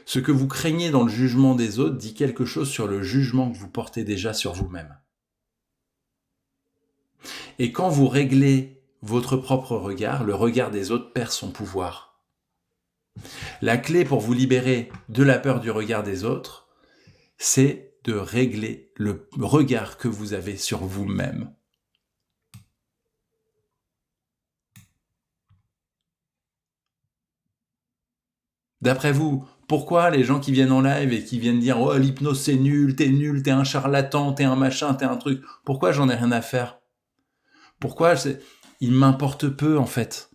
Ce que vous craignez dans le jugement des autres dit quelque chose sur le jugement que vous portez déjà sur vous-même. Et quand vous réglez votre propre regard, le regard des autres perd son pouvoir. La clé pour vous libérer de la peur du regard des autres, c'est de régler le regard que vous avez sur vous-même. D'après vous, pourquoi les gens qui viennent en live et qui viennent dire « Oh, l'hypnose c'est nul, t'es un charlatan, t'es un machin, t'es un truc », pourquoi j'en ai rien à faire? Pourquoi il m'importe peu en fait.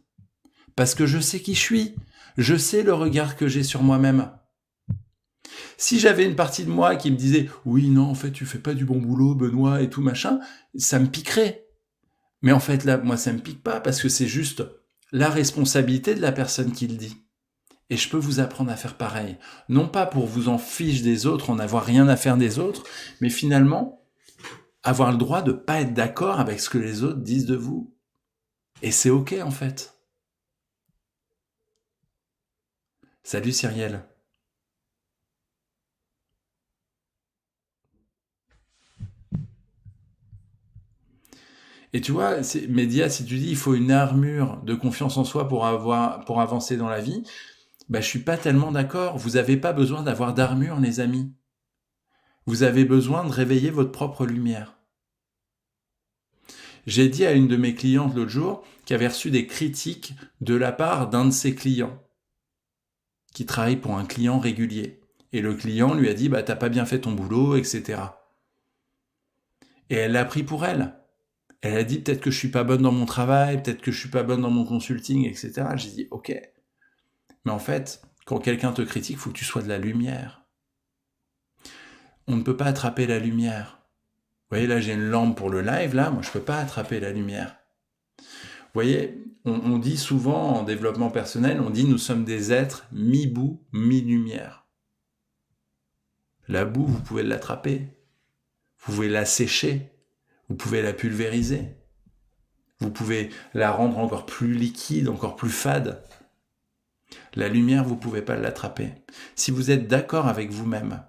Parce que je sais qui je suis, je sais le regard que j'ai sur moi-même. Si j'avais une partie de moi qui me disait « Oui, non, en fait, tu fais pas du bon boulot, Benoît, et tout machin », ça me piquerait. Mais en fait, là, moi, ça me pique pas parce que c'est juste la responsabilité de la personne qui le dit. Et je peux vous apprendre à faire pareil. Non pas pour vous en fiche des autres, en avoir rien à faire des autres, mais finalement, avoir le droit de pas être d'accord avec ce que les autres disent de vous. Et c'est ok, en fait. Salut Cyrielle. Et tu vois, Média, si tu dis il faut une armure de confiance en soi pour avancer dans la vie, bah, je suis pas tellement d'accord. Vous n'avez pas besoin d'avoir d'armure, les amis. Vous avez besoin de réveiller votre propre lumière. J'ai dit à une de mes clientes l'autre jour qui avait reçu des critiques de la part d'un de ses clients qui travaille pour un client régulier. Et le client lui a dit bah, « t'as pas bien fait ton boulot, etc. » Et elle l'a pris pour elle. Elle a dit peut-être que je suis pas bonne dans mon travail, peut-être que je suis pas bonne dans mon consulting, etc. J'ai dit ok. Mais en fait, quand quelqu'un te critique, il faut que tu sois de la lumière. On ne peut pas attraper la lumière. Vous voyez, là j'ai une lampe pour le live, là, moi je peux pas attraper la lumière. Vous voyez, on dit souvent en développement personnel, on dit nous sommes des êtres mi-boue, mi-lumière. La boue, vous pouvez l'attraper, vous pouvez la sécher, vous pouvez la pulvériser, vous pouvez la rendre encore plus liquide, encore plus fade. La lumière, vous ne pouvez pas l'attraper. Si vous êtes d'accord avec vous-même,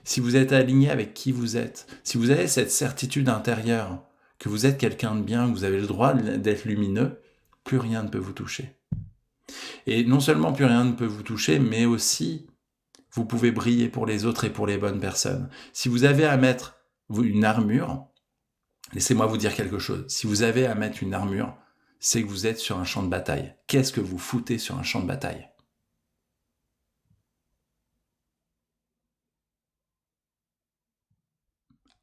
si vous êtes aligné avec qui vous êtes, si vous avez cette certitude intérieure que vous êtes quelqu'un de bien, que vous avez le droit d'être lumineux, plus rien ne peut vous toucher. Et non seulement plus rien ne peut vous toucher, mais aussi vous pouvez briller pour les autres et pour les bonnes personnes. Si vous avez à mettre une armure, laissez-moi vous dire quelque chose. Si vous avez à mettre une armure, c'est que vous êtes sur un champ de bataille. Qu'est-ce que vous foutez sur un champ de bataille?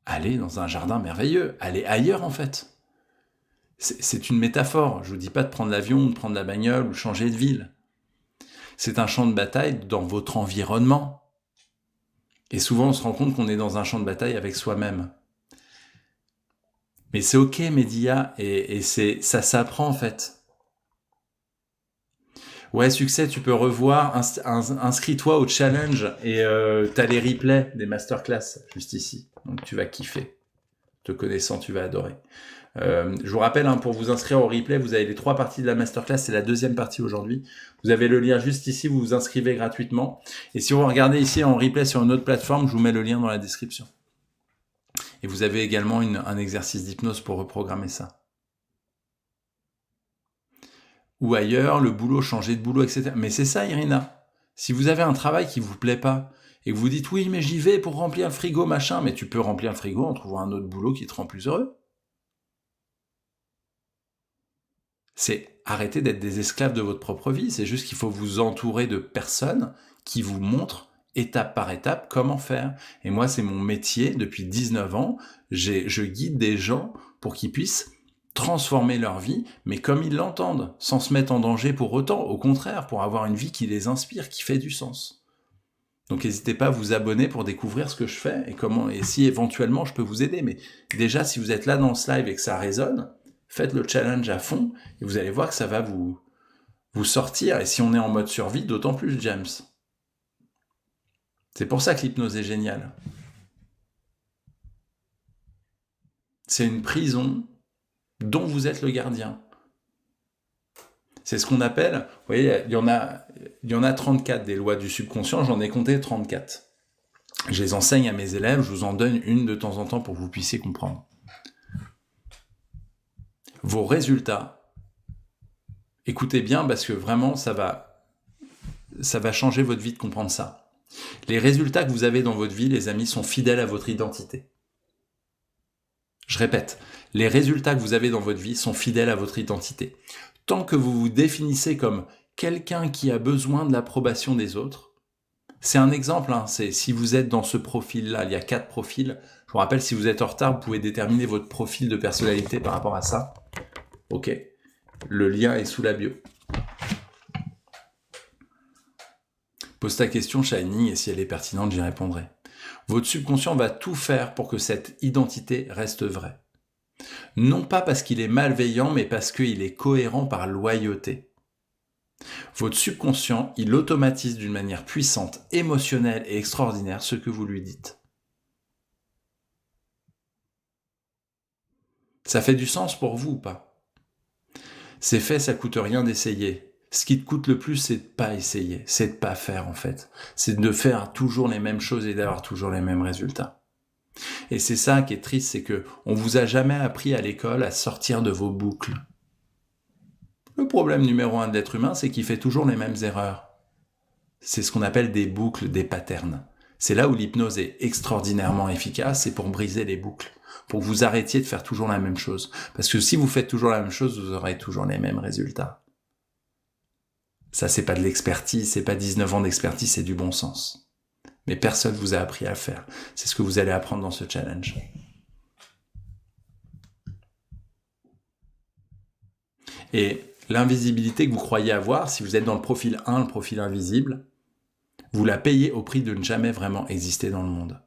Allez dans un jardin merveilleux. Allez ailleurs, en fait. C'est une métaphore. Je ne vous dis pas de prendre l'avion, de prendre la bagnole ou changer de ville. C'est un champ de bataille dans votre environnement. Et souvent, on se rend compte qu'on est dans un champ de bataille avec soi-même. Mais c'est ok, Média, et ça s'apprend en fait. Ouais, succès, tu peux revoir, inscris-toi au challenge et t'as les replays des masterclass juste ici. Donc tu vas kiffer. Te connaissant, tu vas adorer. Je vous rappelle, pour vous inscrire au replay, vous avez les 3 parties de la masterclass, c'est la deuxième partie aujourd'hui. Vous avez le lien juste ici, vous vous inscrivez gratuitement. Et si vous regardez ici en replay sur une autre plateforme, je vous mets le lien dans la description. Et vous avez également un exercice d'hypnose pour reprogrammer ça. Ou ailleurs, le boulot, changer de boulot, etc. Mais c'est ça, Irina. Si vous avez un travail qui vous plaît pas, et que vous dites, oui, mais j'y vais pour remplir le frigo, machin, mais tu peux remplir le frigo en trouvant un autre boulot qui te rend plus heureux. C'est arrêter d'être des esclaves de votre propre vie. C'est juste qu'il faut vous entourer de personnes qui vous montrent étape par étape comment faire. Et moi, c'est mon métier depuis 19 ans. Je guide des gens pour qu'ils puissent transformer leur vie, mais comme ils l'entendent, sans se mettre en danger pour autant. Au contraire, pour avoir une vie qui les inspire, qui fait du sens. Donc n'hésitez pas à vous abonner pour découvrir ce que je fais et si éventuellement je peux vous aider. Mais déjà, si vous êtes là dans ce live et que ça résonne, faites le challenge à fond et vous allez voir que ça va vous sortir. Et si on est en mode survie, d'autant plus, James. C'est pour ça que l'hypnose est géniale. C'est une prison dont vous êtes le gardien. C'est ce qu'on appelle, vous voyez, il y en a 34 des lois du subconscient, j'en ai compté 34. Je les enseigne à mes élèves, je vous en donne une de temps en temps pour que vous puissiez comprendre. Vos résultats, écoutez bien parce que vraiment ça va changer votre vie de comprendre ça. Les résultats que vous avez dans votre vie, les amis, sont fidèles à votre identité. Je répète, les résultats que vous avez dans votre vie sont fidèles à votre identité. Tant que vous vous définissez comme quelqu'un qui a besoin de l'approbation des autres, c'est un exemple, c'est si vous êtes dans ce profil-là, il y a 4 profils. Je vous rappelle, si vous êtes en retard, vous pouvez déterminer votre profil de personnalité par rapport à ça. Ok, le lien est sous la bio. Pose ta question, Shining, et si elle est pertinente, j'y répondrai. Votre subconscient va tout faire pour que cette identité reste vraie. Non pas parce qu'il est malveillant, mais parce qu'il est cohérent par loyauté. Votre subconscient, il automatise d'une manière puissante, émotionnelle et extraordinaire ce que vous lui dites. Ça fait du sens pour vous ou pas? C'est fait, ça coûte rien d'essayer. Ce qui te coûte le plus, c'est de pas essayer, c'est de pas faire en fait. C'est de faire toujours les mêmes choses et d'avoir toujours les mêmes résultats. Et c'est ça qui est triste, c'est que on vous a jamais appris à l'école à sortir de vos boucles. Le problème numéro 1 de l'être humain, c'est qu'il fait toujours les mêmes erreurs. C'est ce qu'on appelle des boucles, des patterns. C'est là où l'hypnose est extraordinairement efficace, c'est pour briser les boucles, pour que vous arrêtiez de faire toujours la même chose. Parce que si vous faites toujours la même chose, vous aurez toujours les mêmes résultats. Ça, c'est pas de l'expertise, c'est pas 19 ans d'expertise, c'est du bon sens. Mais personne vous a appris à le faire. C'est ce que vous allez apprendre dans ce challenge. Et l'invisibilité que vous croyez avoir, si vous êtes dans le profil 1, le profil invisible, vous la payez au prix de ne jamais vraiment exister dans le monde.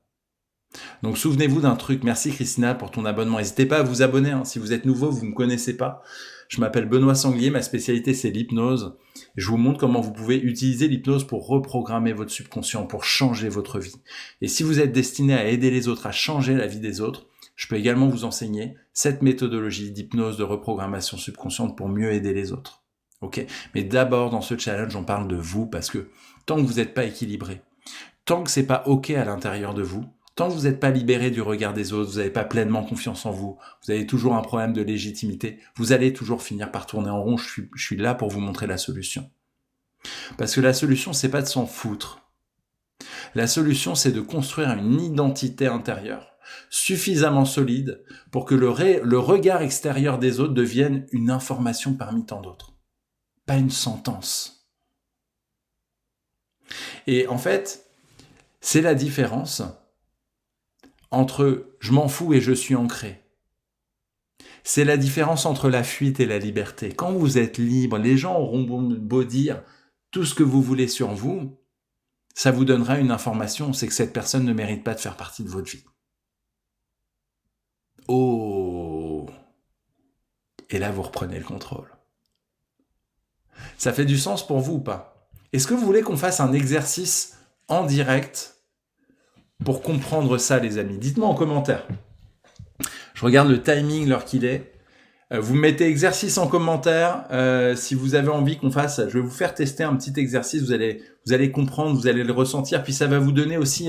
Donc souvenez-vous d'un truc. Merci Christina pour ton abonnement. N'hésitez pas à vous abonner. Si vous êtes nouveau, vous ne me connaissez pas. Je m'appelle Benoît Sanglier, ma spécialité c'est l'hypnose. Je vous montre comment vous pouvez utiliser l'hypnose pour reprogrammer votre subconscient, pour changer votre vie. Et si vous êtes destiné à aider les autres, à changer la vie des autres, je peux également vous enseigner cette méthodologie d'hypnose, de reprogrammation subconsciente pour mieux aider les autres. Ok ? Mais d'abord, dans ce challenge, on parle de vous parce que tant que vous n'êtes pas équilibré, tant que c'est pas ok à l'intérieur de vous, tant que vous n'êtes pas libéré du regard des autres, vous n'avez pas pleinement confiance en vous, vous avez toujours un problème de légitimité, vous allez toujours finir par tourner en rond. Je suis là pour vous montrer la solution. Parce que la solution, c'est pas de s'en foutre. La solution, c'est de construire une identité intérieure suffisamment solide pour que le regard extérieur des autres devienne une information parmi tant d'autres, pas une sentence. Et en fait, c'est la différence entre je m'en fous et je suis ancré. C'est la différence entre la fuite et la liberté. Quand vous êtes libre, les gens auront beau dire tout ce que vous voulez sur vous, ça vous donnera une information, c'est que cette personne ne mérite pas de faire partie de votre vie. Oh! Et là, vous reprenez le contrôle. Ça fait du sens pour vous ou pas? Est-ce que vous voulez qu'on fasse un exercice en direct pour comprendre ça, les amis? Dites-moi en commentaire. Je regarde le timing, l'heure qu'il est. Vous mettez exercice en commentaire si vous avez envie qu'on fasse. Je vais vous faire tester un petit exercice. Vous allez comprendre, vous allez le ressentir. Puis ça va vous donner aussi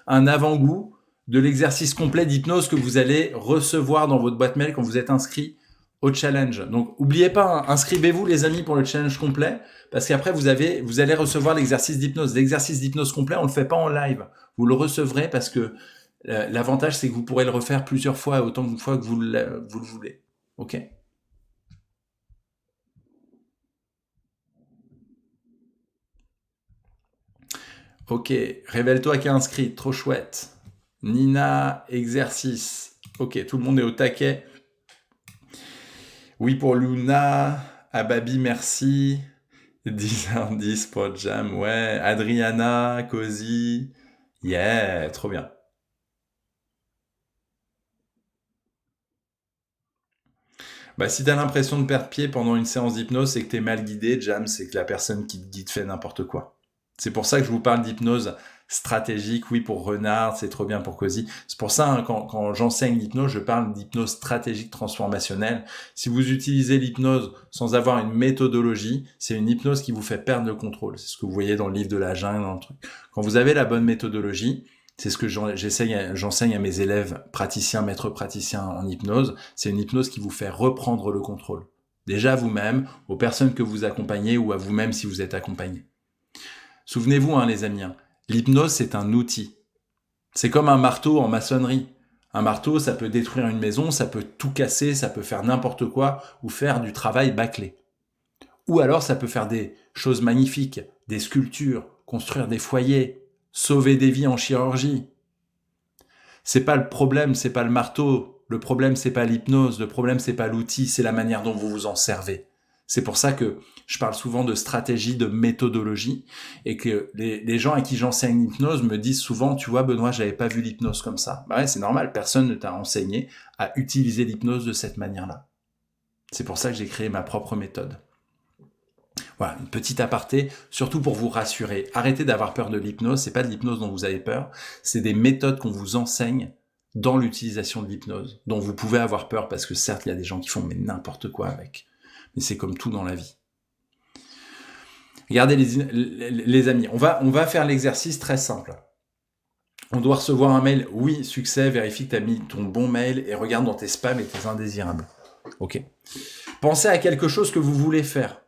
un avant-goût de l'exercice complet d'hypnose que vous allez recevoir dans votre boîte mail quand vous êtes inscrit au challenge. Donc, n'oubliez pas, hein, inscrivez-vous les amis pour le challenge complet parce qu'après vous allez recevoir l'exercice d'hypnose. L'exercice d'hypnose complet, on le fait pas en live. Vous le recevrez parce que l'avantage c'est que vous pourrez le refaire plusieurs fois, autant de fois que vous le voulez. Ok. Ok, révèle-toi qui est inscrit, trop chouette. Nina, exercice. Ok, tout le monde est au taquet. Oui pour Luna, Ababi, merci. 10h10 pour Jam, ouais. Adriana, Cozy. Yeah, trop bien. Bah, si t'as l'impression de perdre pied pendant une séance d'hypnose, c'est que t'es mal guidé. Jam, c'est que la personne qui te guide fait n'importe quoi. C'est pour ça que je vous parle d'hypnose stratégique. Oui, pour Renard, c'est trop bien pour Cozy. C'est pour ça, hein, quand j'enseigne l'hypnose, je parle d'hypnose stratégique transformationnelle. Si vous utilisez l'hypnose sans avoir une méthodologie, c'est une hypnose qui vous fait perdre le contrôle. C'est ce que vous voyez dans le livre de la jungle, dans le truc. Quand vous avez la bonne méthodologie, c'est ce que j'enseigne à mes élèves praticiens, maîtres praticiens en hypnose. C'est une hypnose qui vous fait reprendre le contrôle. Déjà à vous-même, aux personnes que vous accompagnez ou à vous-même si vous êtes accompagné. Souvenez-vous, hein, les amis, hein, l'hypnose, c'est un outil. C'est comme un marteau en maçonnerie. Un marteau, ça peut détruire une maison, ça peut tout casser, ça peut faire n'importe quoi ou faire du travail bâclé. Ou alors, ça peut faire des choses magnifiques, des sculptures, construire des foyers, sauver des vies en chirurgie. C'est pas le problème, c'est pas le marteau. Le problème, c'est pas l'hypnose. Le problème, c'est pas l'outil, c'est la manière dont vous vous en servez. C'est pour ça que je parle souvent de stratégie, de méthodologie, et que les gens à qui j'enseigne l'hypnose me disent souvent, tu vois, Benoît, j'avais pas vu l'hypnose comme ça. Bah ouais, c'est normal, personne ne t'a enseigné à utiliser l'hypnose de cette manière-là. C'est pour ça que j'ai créé ma propre méthode. Voilà, une petite aparté, surtout pour vous rassurer. Arrêtez d'avoir peur de l'hypnose, c'est pas de l'hypnose dont vous avez peur, c'est des méthodes qu'on vous enseigne dans l'utilisation de l'hypnose, dont vous pouvez avoir peur parce que certes, il y a des gens qui font mais n'importe quoi avec. Mais c'est comme tout dans la vie. Regardez les amis, on va faire l'exercice très simple. On doit recevoir un mail, oui, succès, vérifie que tu as mis ton bon mail et regarde dans tes spams et tes indésirables. Ok. Pensez à quelque chose que vous voulez faire,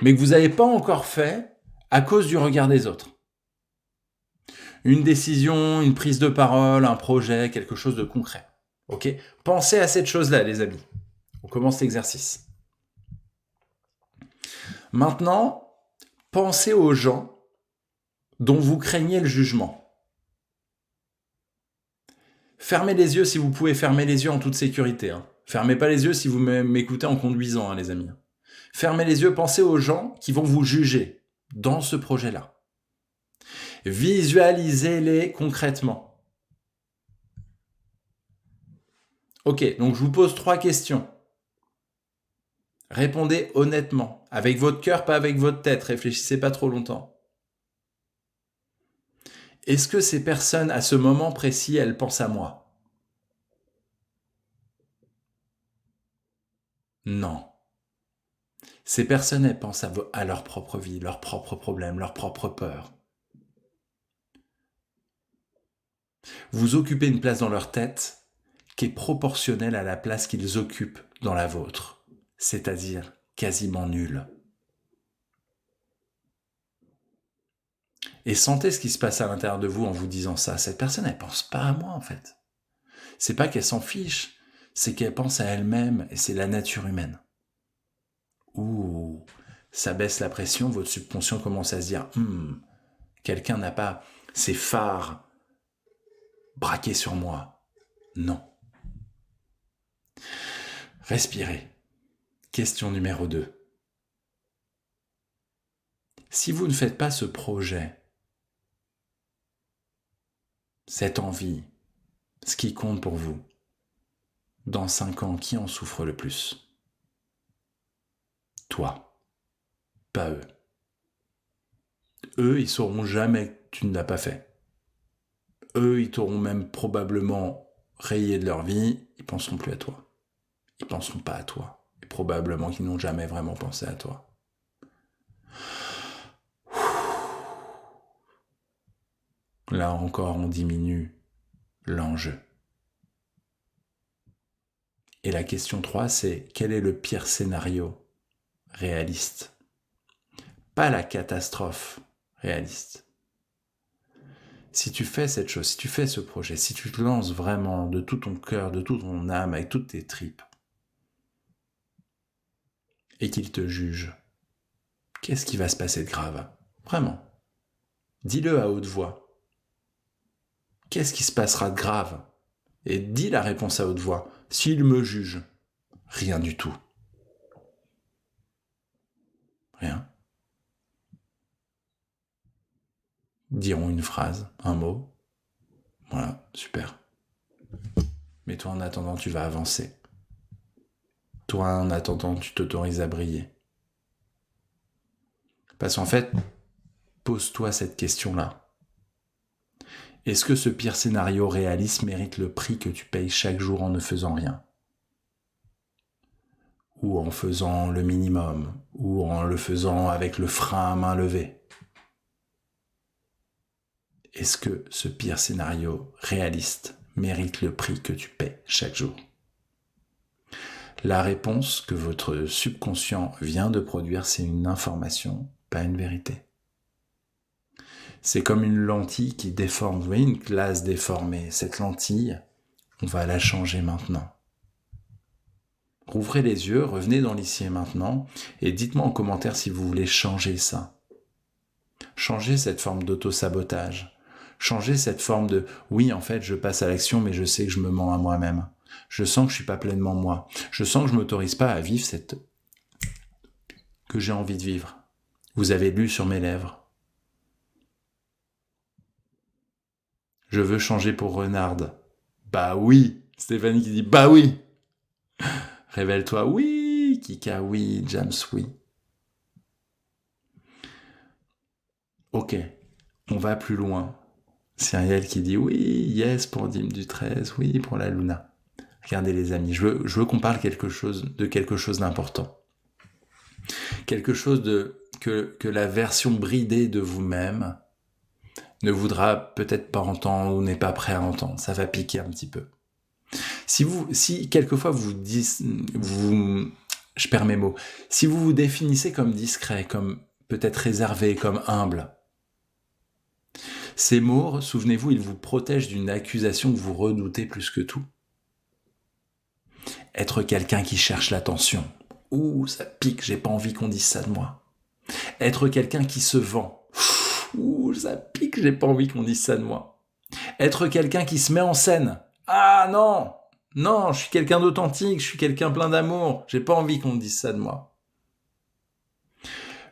mais que vous n'avez pas encore fait à cause du regard des autres. Une décision, une prise de parole, un projet, quelque chose de concret. Ok. Pensez à cette chose-là, les amis. On commence l'exercice. Maintenant, pensez aux gens dont vous craignez le jugement. Fermez les yeux si vous pouvez fermer les yeux en toute sécurité. Hein. Fermez pas les yeux si vous m'écoutez en conduisant, hein, les amis. Fermez les yeux, pensez aux gens qui vont vous juger dans ce projet-là. Visualisez-les concrètement. Ok, donc je vous pose 3 questions. Répondez honnêtement, avec votre cœur, pas avec votre tête. Réfléchissez pas trop longtemps. Est-ce que ces personnes, à ce moment précis, elles pensent à moi? Non. Ces personnes, elles pensent à leur propre vie, leurs propres problèmes, leurs propres peurs. Vous occupez une place dans leur tête qui est proportionnelle à la place qu'ils occupent dans la vôtre, c'est-à-dire quasiment nulle. Et sentez ce qui se passe à l'intérieur de vous en vous disant ça. Cette personne, elle pense pas à moi en fait. C'est pas qu'elle s'en fiche, c'est qu'elle pense à elle-même et c'est la nature humaine. Ouh, ça baisse la pression, votre subconscient commence à se dire quelqu'un n'a pas ses phares braqués sur moi. Non. Respirez. Question numéro 2. Si vous ne faites pas ce projet, cette envie, ce qui compte pour vous, dans 5 ans, qui en souffre le plus? Toi, pas eux. Eux, ils sauront jamais que tu ne l'as pas fait. Eux, ils t'auront même probablement rayé de leur vie, ils penseront plus à toi. ils ne penseront pas à toi. Et probablement qu'ils n'ont jamais vraiment pensé à toi. Là encore, on diminue l'enjeu. Et la question 3, c'est quel est le pire scénario réaliste? Pas la catastrophe réaliste. Si tu fais cette chose, si tu fais ce projet, si tu te lances vraiment de tout ton cœur, de toute ton âme, avec toutes tes tripes, et qu'il te juge, qu'est-ce qui va se passer de grave? Vraiment. Dis-le à haute voix. Qu'est-ce qui se passera de grave? Et dis la réponse à haute voix. S'il me juge, rien du tout. Rien. Diront une phrase, un mot. Voilà, super. Mais toi, en attendant, tu vas avancer. Toi, en attendant, tu t'autorises à briller. Parce qu'en fait, pose-toi cette question-là. Est-ce que ce pire scénario réaliste mérite le prix que tu payes chaque jour en ne faisant rien? Ou en faisant le minimum? Ou en le faisant avec le frein à main levée? Est-ce que ce pire scénario réaliste mérite le prix que tu paies chaque jour? La réponse que votre subconscient vient de produire, c'est une information, pas une vérité. C'est comme une lentille qui déforme. Vous voyez une glace déformée. Cette lentille, on va la changer maintenant. Rouvrez les yeux, revenez dans l'ici et maintenant et dites-moi en commentaire si vous voulez changer ça. Changer cette forme d'auto-sabotage. Changer cette forme de « oui, en fait, je passe à l'action, mais je sais que je me mens à moi-même. Je sens que je suis pas pleinement moi. Je sens que je m'autorise pas à vivre cette... que j'ai envie de vivre. » Vous avez lu sur mes lèvres. Je veux changer pour Renard. Bah oui. Stéphanie qui dit bah oui. Révèle-toi, oui. Kika, oui. James, oui. Ok, on va plus loin. Cyrielle qui dit oui, yes pour Dîme du 13, oui pour la Luna. Regardez les amis, je veux qu'on parle de quelque chose d'important. Quelque chose que la version bridée de vous-même ne voudra peut-être pas entendre ou n'est pas prêt à entendre. Ça va piquer un petit peu. Si quelquefois je perds mes mots, si vous vous définissez comme discret, comme peut-être réservé, comme humble, ces mots, souvenez-vous, ils vous protègent d'une accusation que vous redoutez plus que tout. Être quelqu'un qui cherche l'attention. Ouh, ça pique, j'ai pas envie qu'on dise ça de moi. Être quelqu'un qui se vend. Ouh, ça pique, j'ai pas envie qu'on dise ça de moi. Être quelqu'un qui se met en scène. Ah non, non, je suis quelqu'un d'authentique, je suis quelqu'un plein d'amour, j'ai pas envie qu'on dise ça de moi.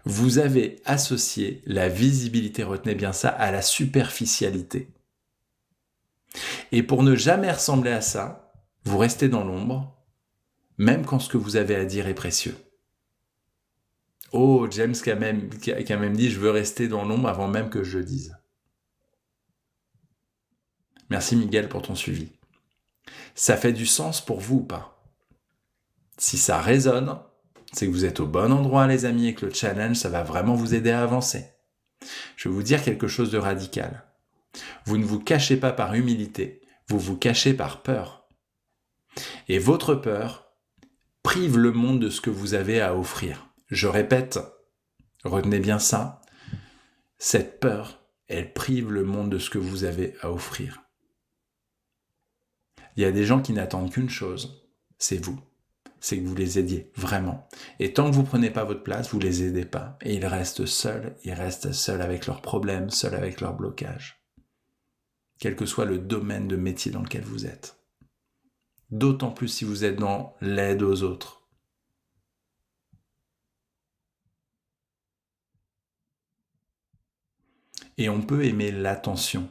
Vous avez associé la visibilité, retenez bien ça, à la superficialité. Et pour ne jamais ressembler à ça, vous restez dans l'ombre, même quand ce que vous avez à dire est précieux. Oh, James qui a même dit « Je veux rester dans l'ombre avant même que je le dise ». Merci Miguel pour ton suivi. Ça fait du sens pour vous ou pas? Si ça résonne, c'est que vous êtes au bon endroit les amis et que le challenge, ça va vraiment vous aider à avancer. Je vais vous dire quelque chose de radical. Vous ne vous cachez pas par humilité, vous vous cachez par peur. Et votre peur prive le monde de ce que vous avez à offrir. Je répète, retenez bien ça, cette peur, elle prive le monde de ce que vous avez à offrir. Il y a des gens qui n'attendent qu'une chose, c'est vous. C'est que vous les aidiez, vraiment. Et tant que vous ne prenez pas votre place, vous ne les aidez pas. Et ils restent seuls avec leurs problèmes, seuls avec leurs blocages. Quel que soit le domaine de métier dans lequel vous êtes. D'autant plus si vous êtes dans l'aide aux autres. Et on peut aimer l'attention.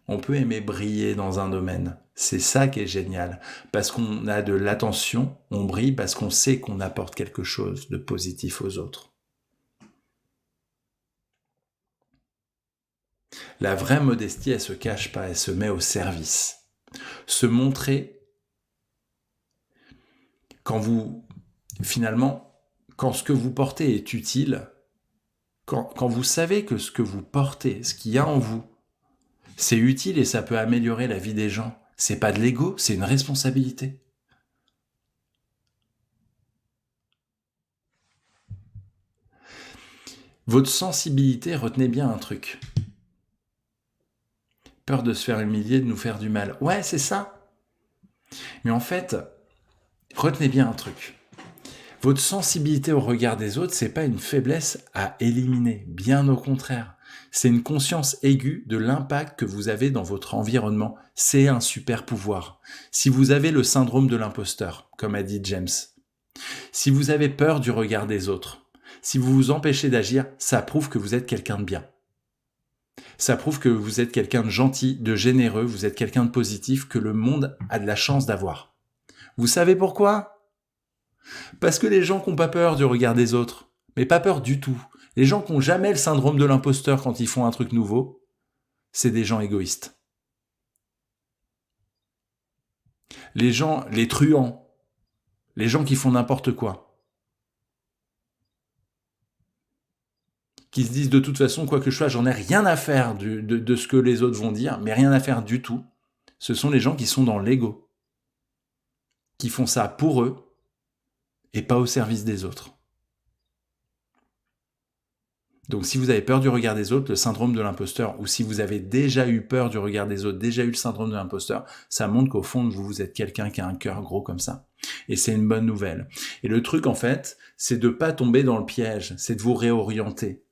On peut aimer briller dans un domaine. C'est ça qui est génial. Parce qu'on a de l'attention, on brille parce qu'on sait qu'on apporte quelque chose de positif aux autres. La vraie modestie, elle se cache pas, elle se met au service. Se montrer finalement, quand ce que vous portez est utile, quand vous savez que ce que vous portez, ce qu'il y a en vous, c'est utile et ça peut améliorer la vie des gens, c'est pas de l'ego, c'est une responsabilité. Votre sensibilité, retenez bien un truc. Peur de se faire humilier, de nous faire du mal. Ouais, c'est ça. Mais en fait, retenez bien un truc. Votre sensibilité au regard des autres, c'est pas une faiblesse à éliminer. Bien au contraire. C'est une conscience aiguë de l'impact que vous avez dans votre environnement. C'est un super pouvoir. Si vous avez le syndrome de l'imposteur, comme a dit James, si vous avez peur du regard des autres, si vous vous empêchez d'agir, ça prouve que vous êtes quelqu'un de bien. Ça prouve que vous êtes quelqu'un de gentil, de généreux, vous êtes quelqu'un de positif que le monde a de la chance d'avoir. Vous savez pourquoi ? Parce que les gens qui n'ont pas peur du regard des autres, mais pas peur du tout, les gens qui n'ont jamais le syndrome de l'imposteur quand ils font un truc nouveau, c'est des gens égoïstes. Les gens, les truands, les gens qui font n'importe quoi, qui se disent de toute façon, quoi que je fasse, j'en ai rien à faire de ce que les autres vont dire, mais rien à faire du tout. Ce sont les gens qui sont dans l'ego, qui font ça pour eux et pas au service des autres. Donc si vous avez peur du regard des autres, le syndrome de l'imposteur, ou si vous avez déjà eu peur du regard des autres, déjà eu le syndrome de l'imposteur, ça montre qu'au fond de vous, vous êtes quelqu'un qui a un cœur gros comme ça. Et c'est une bonne nouvelle. Et le truc, en fait, c'est de pas tomber dans le piège, c'est de vous réorienter.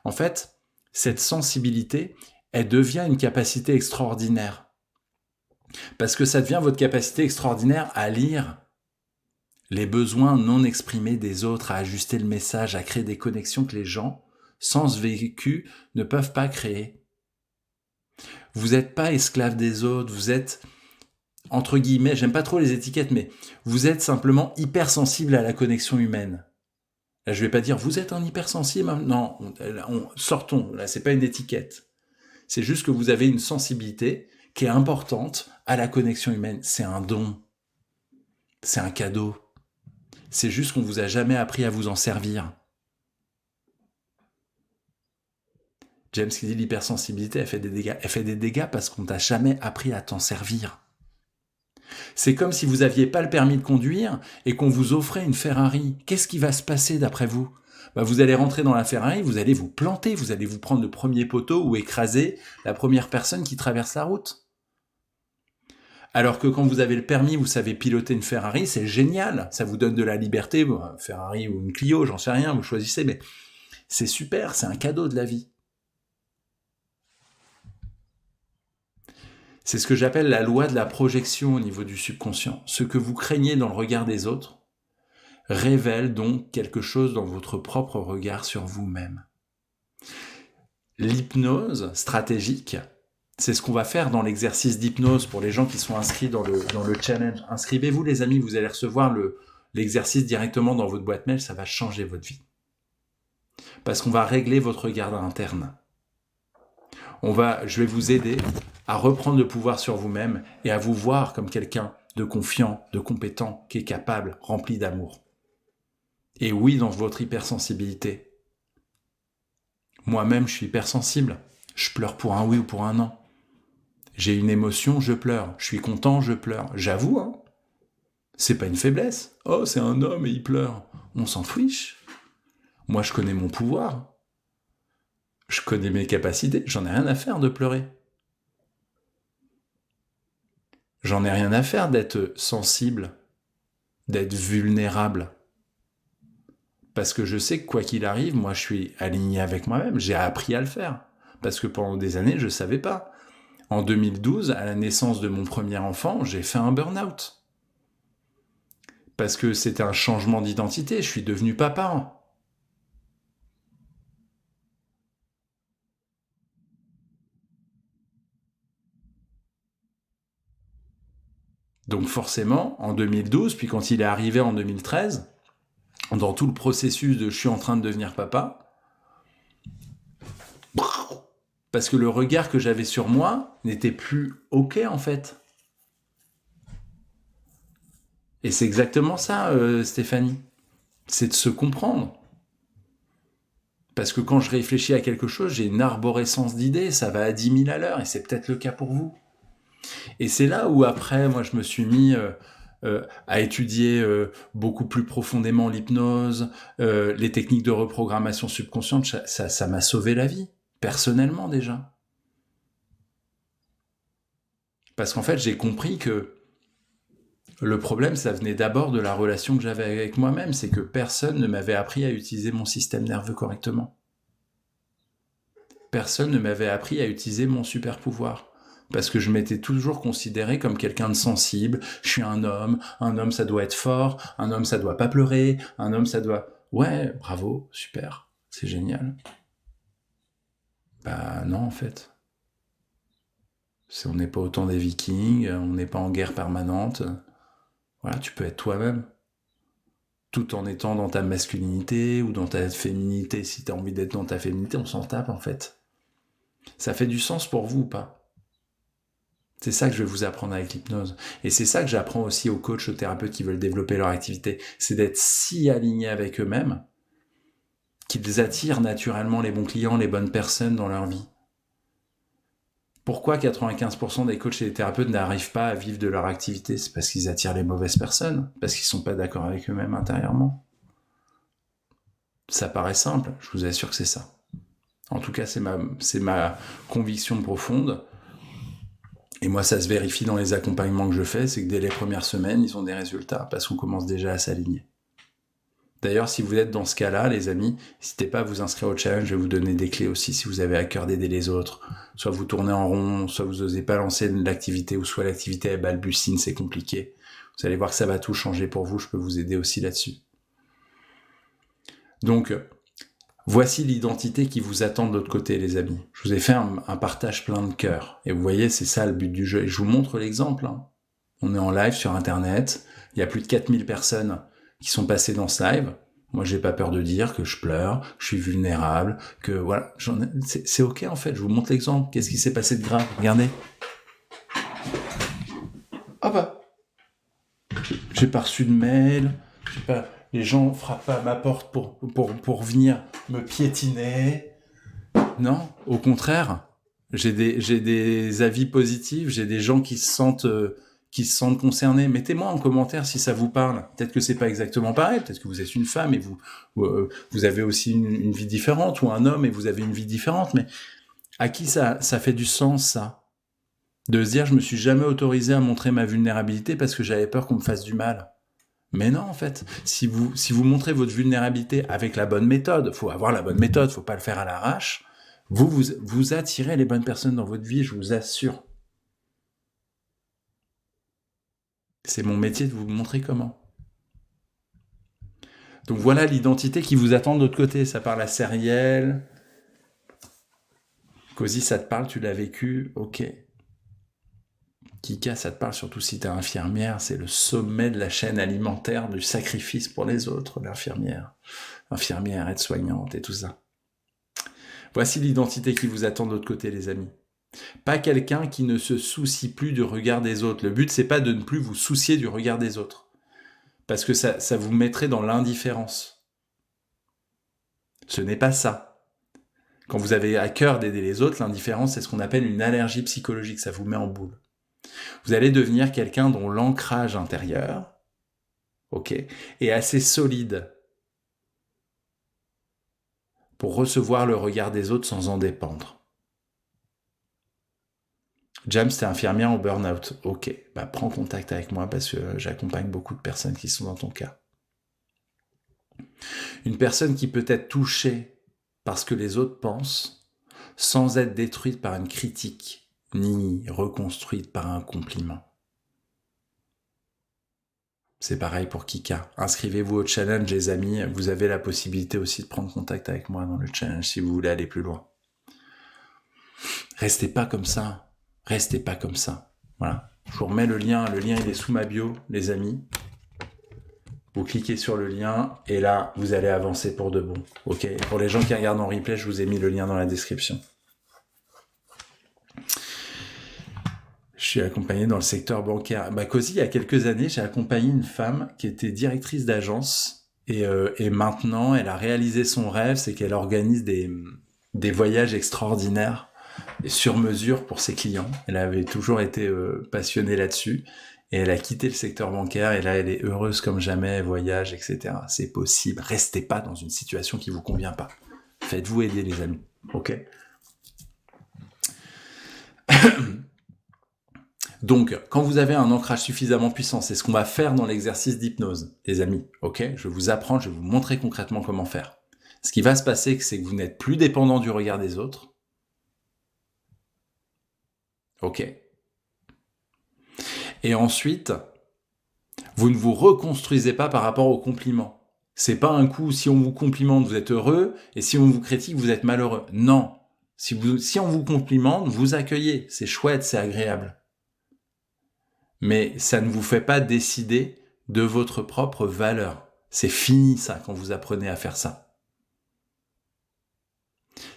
En fait, cette sensibilité, elle devient une capacité extraordinaire. Parce que ça devient votre capacité extraordinaire à lire les besoins non exprimés des autres, à ajuster le message, à créer des connexions que les gens, sans ce vécu, ne peuvent pas créer. Vous n'êtes pas esclave des autres, vous êtes, entre guillemets, j'aime pas trop les étiquettes, mais vous êtes simplement hypersensible à la connexion humaine. Là, je vais pas dire vous êtes un hypersensible, non, sortons, là c'est pas une étiquette. C'est juste que vous avez une sensibilité qui est importante à la connexion humaine. C'est un don, c'est un cadeau. C'est juste qu'on vous a jamais appris à vous en servir. James qui dit l'hypersensibilité, elle fait des dégâts. Elle fait des dégâts parce qu'on t'a jamais appris à t'en servir. C'est comme si vous aviez pas le permis de conduire et qu'on vous offrait une Ferrari. Qu'est-ce qui va se passer d'après vous ? Vous allez rentrer dans la Ferrari, vous allez vous planter, vous allez vous prendre le premier poteau ou écraser la première personne qui traverse la route. Alors que quand vous avez le permis, vous savez piloter une Ferrari, c'est génial, ça vous donne de la liberté, Ferrari ou une Clio, j'en sais rien, vous choisissez, mais c'est super, c'est un cadeau de la vie. C'est ce que j'appelle la loi de la projection au niveau du subconscient. Ce que vous craignez dans le regard des autres révèle donc quelque chose dans votre propre regard sur vous-même. L'hypnose stratégique, c'est ce qu'on va faire dans l'exercice d'hypnose pour les gens qui sont inscrits dans le challenge. Inscrivez-vous les amis, vous allez recevoir l'exercice directement dans votre boîte mail, ça va changer votre vie. Parce qu'on va régler votre regard interne. Je vais vous aider à reprendre le pouvoir sur vous-même et à vous voir comme quelqu'un de confiant, de compétent, qui est capable, rempli d'amour. Et oui, dans votre hypersensibilité. Moi-même, je suis hypersensible. Je pleure pour un oui ou pour un non. J'ai une émotion, je pleure. Je suis content, je pleure. J'avoue, hein. C'est pas une faiblesse. Oh, c'est un homme et il pleure. On s'en fiche. Moi, je connais mon pouvoir. Je connais mes capacités. J'en ai rien à faire de pleurer. J'en ai rien à faire d'être sensible, d'être vulnérable. Parce que je sais que quoi qu'il arrive, moi je suis aligné avec moi-même, j'ai appris à le faire. Parce que pendant des années, je ne savais pas. En 2012, à la naissance de mon premier enfant, j'ai fait un burn-out. Parce que c'était un changement d'identité, je suis devenu papa. Donc forcément, en 2012, puis quand il est arrivé en 2013, dans tout le processus de « je suis en train de devenir papa », parce que le regard que j'avais sur moi n'était plus OK en fait. Et c'est exactement ça, Stéphanie. C'est de se comprendre. Parce que quand je réfléchis à quelque chose, j'ai une arborescence d'idées, ça va à 10 000 à l'heure, et c'est peut-être le cas pour vous. Et c'est là où après, moi, je me suis mis à étudier beaucoup plus profondément l'hypnose, les techniques de reprogrammation subconsciente. Ça m'a sauvé la vie, personnellement déjà. Parce qu'en fait, j'ai compris que le problème, ça venait d'abord de la relation que j'avais avec moi-même, c'est que personne ne m'avait appris à utiliser mon système nerveux correctement. Personne ne m'avait appris à utiliser mon super pouvoir. Parce que je m'étais toujours considéré comme quelqu'un de sensible. Je suis un homme ça doit être fort, un homme ça doit pas pleurer, un homme ça doit... Ouais, bravo, super, c'est génial. Bah non, en fait. On n'est pas autant des Vikings, on n'est pas en guerre permanente. Voilà, tu peux être toi-même. Tout en étant dans ta masculinité ou dans ta féminité. Si tu as envie d'être dans ta féminité, on s'en tape en fait. Ça fait du sens pour vous ou pas? C'est ça que je vais vous apprendre avec l'hypnose. Et c'est ça que j'apprends aussi aux coachs, aux thérapeutes qui veulent développer leur activité. C'est d'être si alignés avec eux-mêmes qu'ils attirent naturellement les bons clients, les bonnes personnes dans leur vie. Pourquoi 95% des coachs et des thérapeutes n'arrivent pas à vivre de leur activité? C'est parce qu'ils attirent les mauvaises personnes, parce qu'ils ne sont pas d'accord avec eux-mêmes intérieurement. Ça paraît simple, je vous assure que c'est ça. En tout cas, c'est ma conviction profonde. Et moi, ça se vérifie dans les accompagnements que je fais, c'est que dès les premières semaines, ils ont des résultats, parce qu'on commence déjà à s'aligner. D'ailleurs, si vous êtes dans ce cas-là, les amis, n'hésitez pas à vous inscrire au challenge, je vais vous donner des clés aussi si vous avez à cœur d'aider les autres. Soit vous tournez en rond, soit vous n'osez pas lancer l'activité, ou soit l'activité elle balbutine, c'est compliqué. Vous allez voir que ça va tout changer pour vous, je peux vous aider aussi là-dessus. Donc, voici l'identité qui vous attend de l'autre côté, les amis. Je vous ai fait un partage plein de cœur. Et vous voyez, c'est ça le but du jeu. Et je vous montre l'exemple. Hein. On est en live sur Internet. Il y a plus de 4000 personnes qui sont passées dans ce live. Moi, j'ai pas peur de dire que je pleure, que je suis vulnérable, que voilà, c'est ok en fait. Je vous montre l'exemple. Qu'est-ce qui s'est passé de grave? Regardez. Ah bah, j'ai pas reçu de mail. J'ai pas. Les gens frappent pas à ma porte pour venir me piétiner. Non, au contraire. J'ai des avis positifs. J'ai des gens qui se sentent concernés. Mettez-moi en commentaire si ça vous parle. Peut-être que c'est pas exactement pareil. Peut-être que vous êtes une femme et vous avez aussi une vie différente, ou un homme et vous avez une vie différente. Mais à qui ça fait du sens, ça? De se dire, je me suis jamais autorisé à montrer ma vulnérabilité parce que j'avais peur qu'on me fasse du mal. Mais non, en fait, si vous montrez votre vulnérabilité avec la bonne méthode, faut avoir la bonne méthode, faut pas le faire à l'arrache, vous attirez les bonnes personnes dans votre vie, je vous assure. C'est mon métier de vous montrer comment. Donc voilà l'identité qui vous attend de l'autre côté. Ça parle à Sériel. Cozy, ça te parle, tu l'as vécu, ok. Kika, ça te parle surtout si t'es infirmière, c'est le sommet de la chaîne alimentaire du sacrifice pour les autres, l'infirmière. Infirmière, aide-soignante et tout ça. Voici l'identité qui vous attend de l'autre côté, les amis. Pas quelqu'un qui ne se soucie plus du regard des autres. Le but, c'est pas de ne plus vous soucier du regard des autres. Parce que ça vous mettrait dans l'indifférence. Ce n'est pas ça. Quand vous avez à cœur d'aider les autres, l'indifférence, c'est ce qu'on appelle une allergie psychologique. Ça vous met en boule. Vous allez devenir quelqu'un dont l'ancrage intérieur, ok, est assez solide pour recevoir le regard des autres sans en dépendre. James, t'es infirmière en burn-out. Ok, bah prends contact avec moi parce que j'accompagne beaucoup de personnes qui sont dans ton cas. Une personne qui peut être touchée par ce que les autres pensent sans être détruite par une critique ni reconstruite par un compliment. C'est pareil pour Kika. Inscrivez-vous au challenge, les amis. Vous avez la possibilité aussi de prendre contact avec moi dans le challenge si vous voulez aller plus loin. Restez pas comme ça. Restez pas comme ça. Voilà. Je vous remets le lien. Le lien, il est sous ma bio, les amis. Vous cliquez sur le lien et là, vous allez avancer pour de bon. Ok. Pour les gens qui regardent en replay, je vous ai mis le lien dans la description. Je suis accompagné dans le secteur bancaire. Bah, Cozy, il y a quelques années, j'ai accompagné une femme qui était directrice d'agence et maintenant, elle a réalisé son rêve, c'est qu'elle organise des voyages extraordinaires et sur mesure pour ses clients. Elle avait toujours été passionnée là-dessus et elle a quitté le secteur bancaire et là, elle est heureuse comme jamais, elle voyage, etc. C'est possible. Restez pas dans une situation qui vous convient pas. Faites-vous aider, les amis. Ok. Donc, quand vous avez un ancrage suffisamment puissant, c'est ce qu'on va faire dans l'exercice d'hypnose, les amis. Ok, je vais vous apprendre, je vais vous montrer concrètement comment faire. Ce qui va se passer, c'est que vous n'êtes plus dépendant du regard des autres. Ok. Et ensuite, vous ne vous reconstruisez pas par rapport aux compliments. C'est pas un coup, si on vous complimente, vous êtes heureux, et si on vous critique, vous êtes malheureux. Non. Si on vous complimente, vous accueillez. C'est chouette, c'est agréable. Mais ça ne vous fait pas décider de votre propre valeur. C'est fini ça quand vous apprenez à faire ça.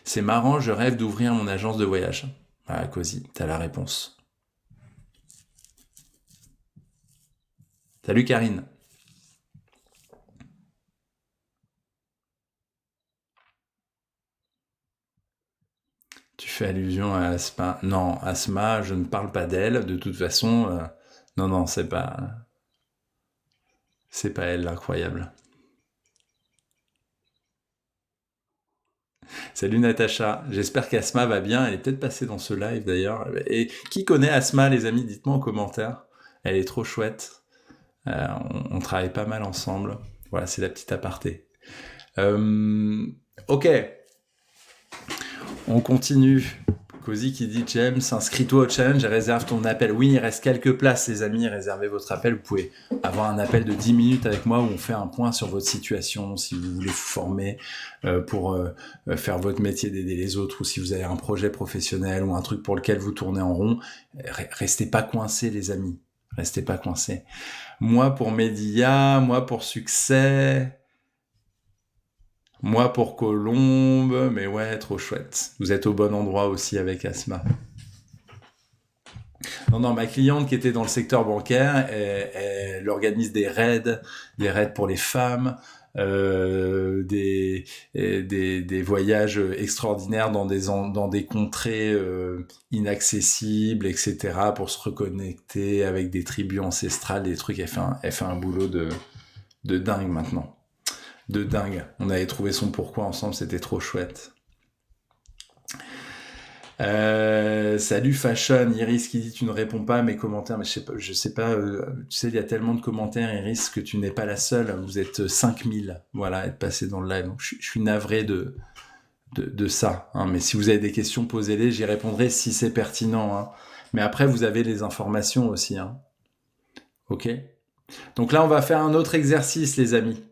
C'est marrant, je rêve d'ouvrir mon agence de voyage. Ah, Cozy, t'as la réponse. Salut Karine. Tu fais allusion à Asma. Non, Asma, je ne parle pas d'elle. De toute façon, non, c'est pas elle l'incroyable. Salut Natacha, j'espère qu'Asma va bien, elle est peut-être passée dans ce live d'ailleurs. Et qui connaît Asma, les amis, dites-moi en commentaire. Elle est trop chouette. On travaille pas mal ensemble. Voilà, c'est la petite aparté. Ok, on continue. Cozy qui dit James, inscris-toi au challenge et réserve ton appel. Oui, il reste quelques places, les amis. Réservez votre appel. Vous pouvez avoir un appel de 10 minutes avec moi où on fait un point sur votre situation, si vous voulez vous former pour faire votre métier d'aider les autres, ou si vous avez un projet professionnel ou un truc pour lequel vous tournez en rond. Restez pas coincés, les amis. Restez pas coincés. Moi pour Média, moi pour Succès. Moi pour Colombe, mais ouais, trop chouette. Vous êtes au bon endroit aussi avec Asma. Non, ma cliente qui était dans le secteur bancaire, elle organise des raids pour les femmes, des voyages extraordinaires dans des contrées inaccessibles, etc., pour se reconnecter avec des tribus ancestrales, des trucs. Elle fait un boulot de dingue maintenant. De dingue. On avait trouvé son pourquoi ensemble, c'était trop chouette. Salut Fashion, Iris qui dit tu ne réponds pas à mes commentaires, mais je sais pas, tu sais, il y a tellement de commentaires, Iris, que tu n'es pas la seule, vous êtes 5000, voilà, être passé dans le live, donc je suis navré de ça, hein. Mais si vous avez des questions, posez-les, j'y répondrai si c'est pertinent, hein. Mais après, vous avez les informations aussi, hein. Ok? Donc là, on va faire un autre exercice, les amis.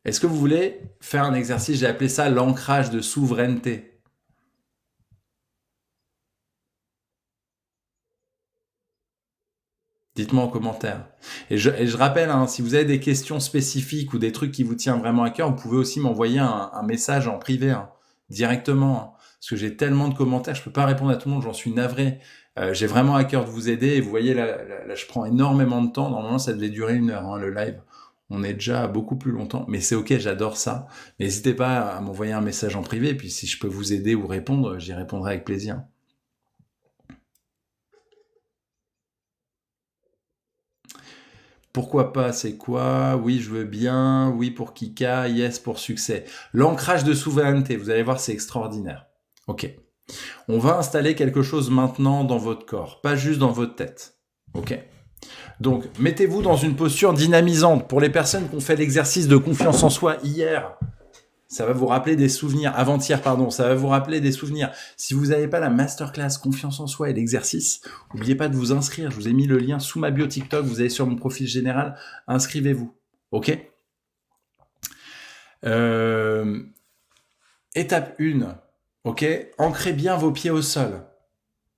Est-ce que vous voulez faire un exercice, j'ai appelé ça l'ancrage de souveraineté. Dites-moi en commentaire. Et je rappelle, hein, si vous avez des questions spécifiques ou des trucs qui vous tiennent vraiment à cœur, vous pouvez aussi m'envoyer un message en privé, hein, directement, hein, parce que j'ai tellement de commentaires, je peux pas répondre à tout le monde, j'en suis navré. J'ai vraiment à cœur de vous aider, et vous voyez, là, je prends énormément de temps. Normalement, ça devait durer 1 heure, hein, le live. On est déjà à beaucoup plus longtemps, mais c'est ok, j'adore ça. N'hésitez pas à m'envoyer un message en privé, et puis si je peux vous aider ou répondre, j'y répondrai avec plaisir. Pourquoi pas, c'est quoi? Oui, je veux bien. Oui pour Kika. Yes pour Succès. L'ancrage de souveraineté, vous allez voir, c'est extraordinaire. Ok. On va installer quelque chose maintenant dans votre corps, pas juste dans votre tête. Ok. Donc, mettez-vous dans une posture dynamisante. Pour les personnes qui ont fait l'exercice de confiance en soi hier, ça va vous rappeler des souvenirs. Avant-hier, pardon, ça va vous rappeler des souvenirs. Si vous n'avez pas la masterclass confiance en soi et l'exercice, n'oubliez pas de vous inscrire. Je vous ai mis le lien sous ma bio TikTok. Vous allez sur mon profil général. Inscrivez-vous. Ok. Étape 1. Ok. Ancrez bien vos pieds au sol.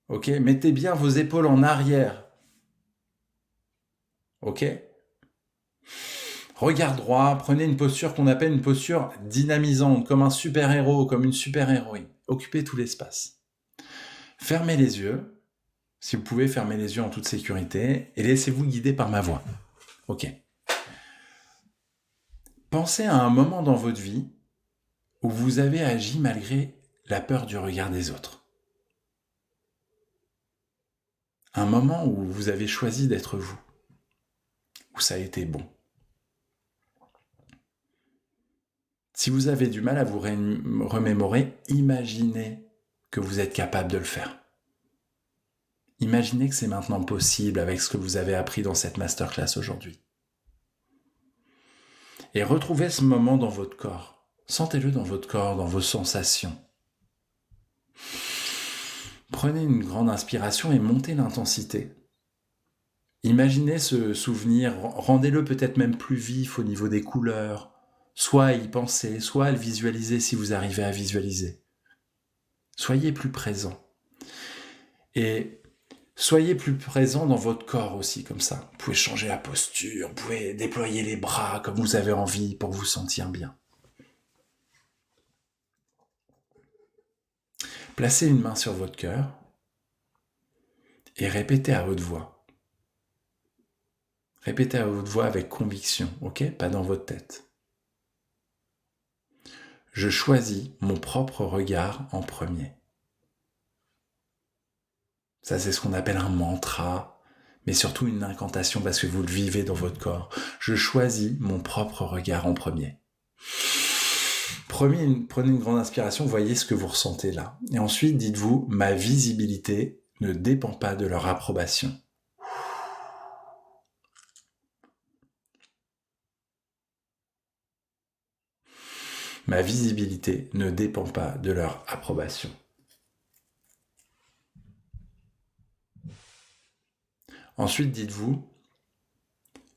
Ok. Mettez bien vos épaules en arrière. Ok. Regard droit, prenez une posture qu'on appelle une posture dynamisante, comme un super-héros, comme une super-héroïne. Occupez tout l'espace. Fermez les yeux, si vous pouvez, fermez les yeux en toute sécurité et laissez-vous guider par ma voix. Ok. Pensez à un moment dans votre vie où vous avez agi malgré la peur du regard des autres. Un moment où vous avez choisi d'être vous, où ça a été bon. Si vous avez du mal à vous remémorer, imaginez que vous êtes capable de le faire. Imaginez que c'est maintenant possible avec ce que vous avez appris dans cette masterclass aujourd'hui. Et retrouvez ce moment dans votre corps. Sentez-le dans votre corps, dans vos sensations. Prenez une grande inspiration et montez l'intensité. Imaginez ce souvenir, rendez-le peut-être même plus vif au niveau des couleurs, soit à y penser, soit à le visualiser si vous arrivez à visualiser. Soyez plus présent. Et soyez plus présent dans votre corps aussi, comme ça. Vous pouvez changer la posture, vous pouvez déployer les bras comme vous avez envie pour vous sentir bien. Placez une main sur votre cœur et répétez à haute voix. Répétez à haute voix avec conviction, ok ? Pas dans votre tête. Je choisis mon propre regard en premier. Ça, c'est ce qu'on appelle un mantra, mais surtout une incantation parce que vous le vivez dans votre corps. Je choisis mon propre regard en premier. Prenez une grande inspiration, voyez ce que vous ressentez là. Et ensuite, dites-vous, ma visibilité ne dépend pas de leur approbation. Ma visibilité ne dépend pas de leur approbation. Ensuite, dites-vous,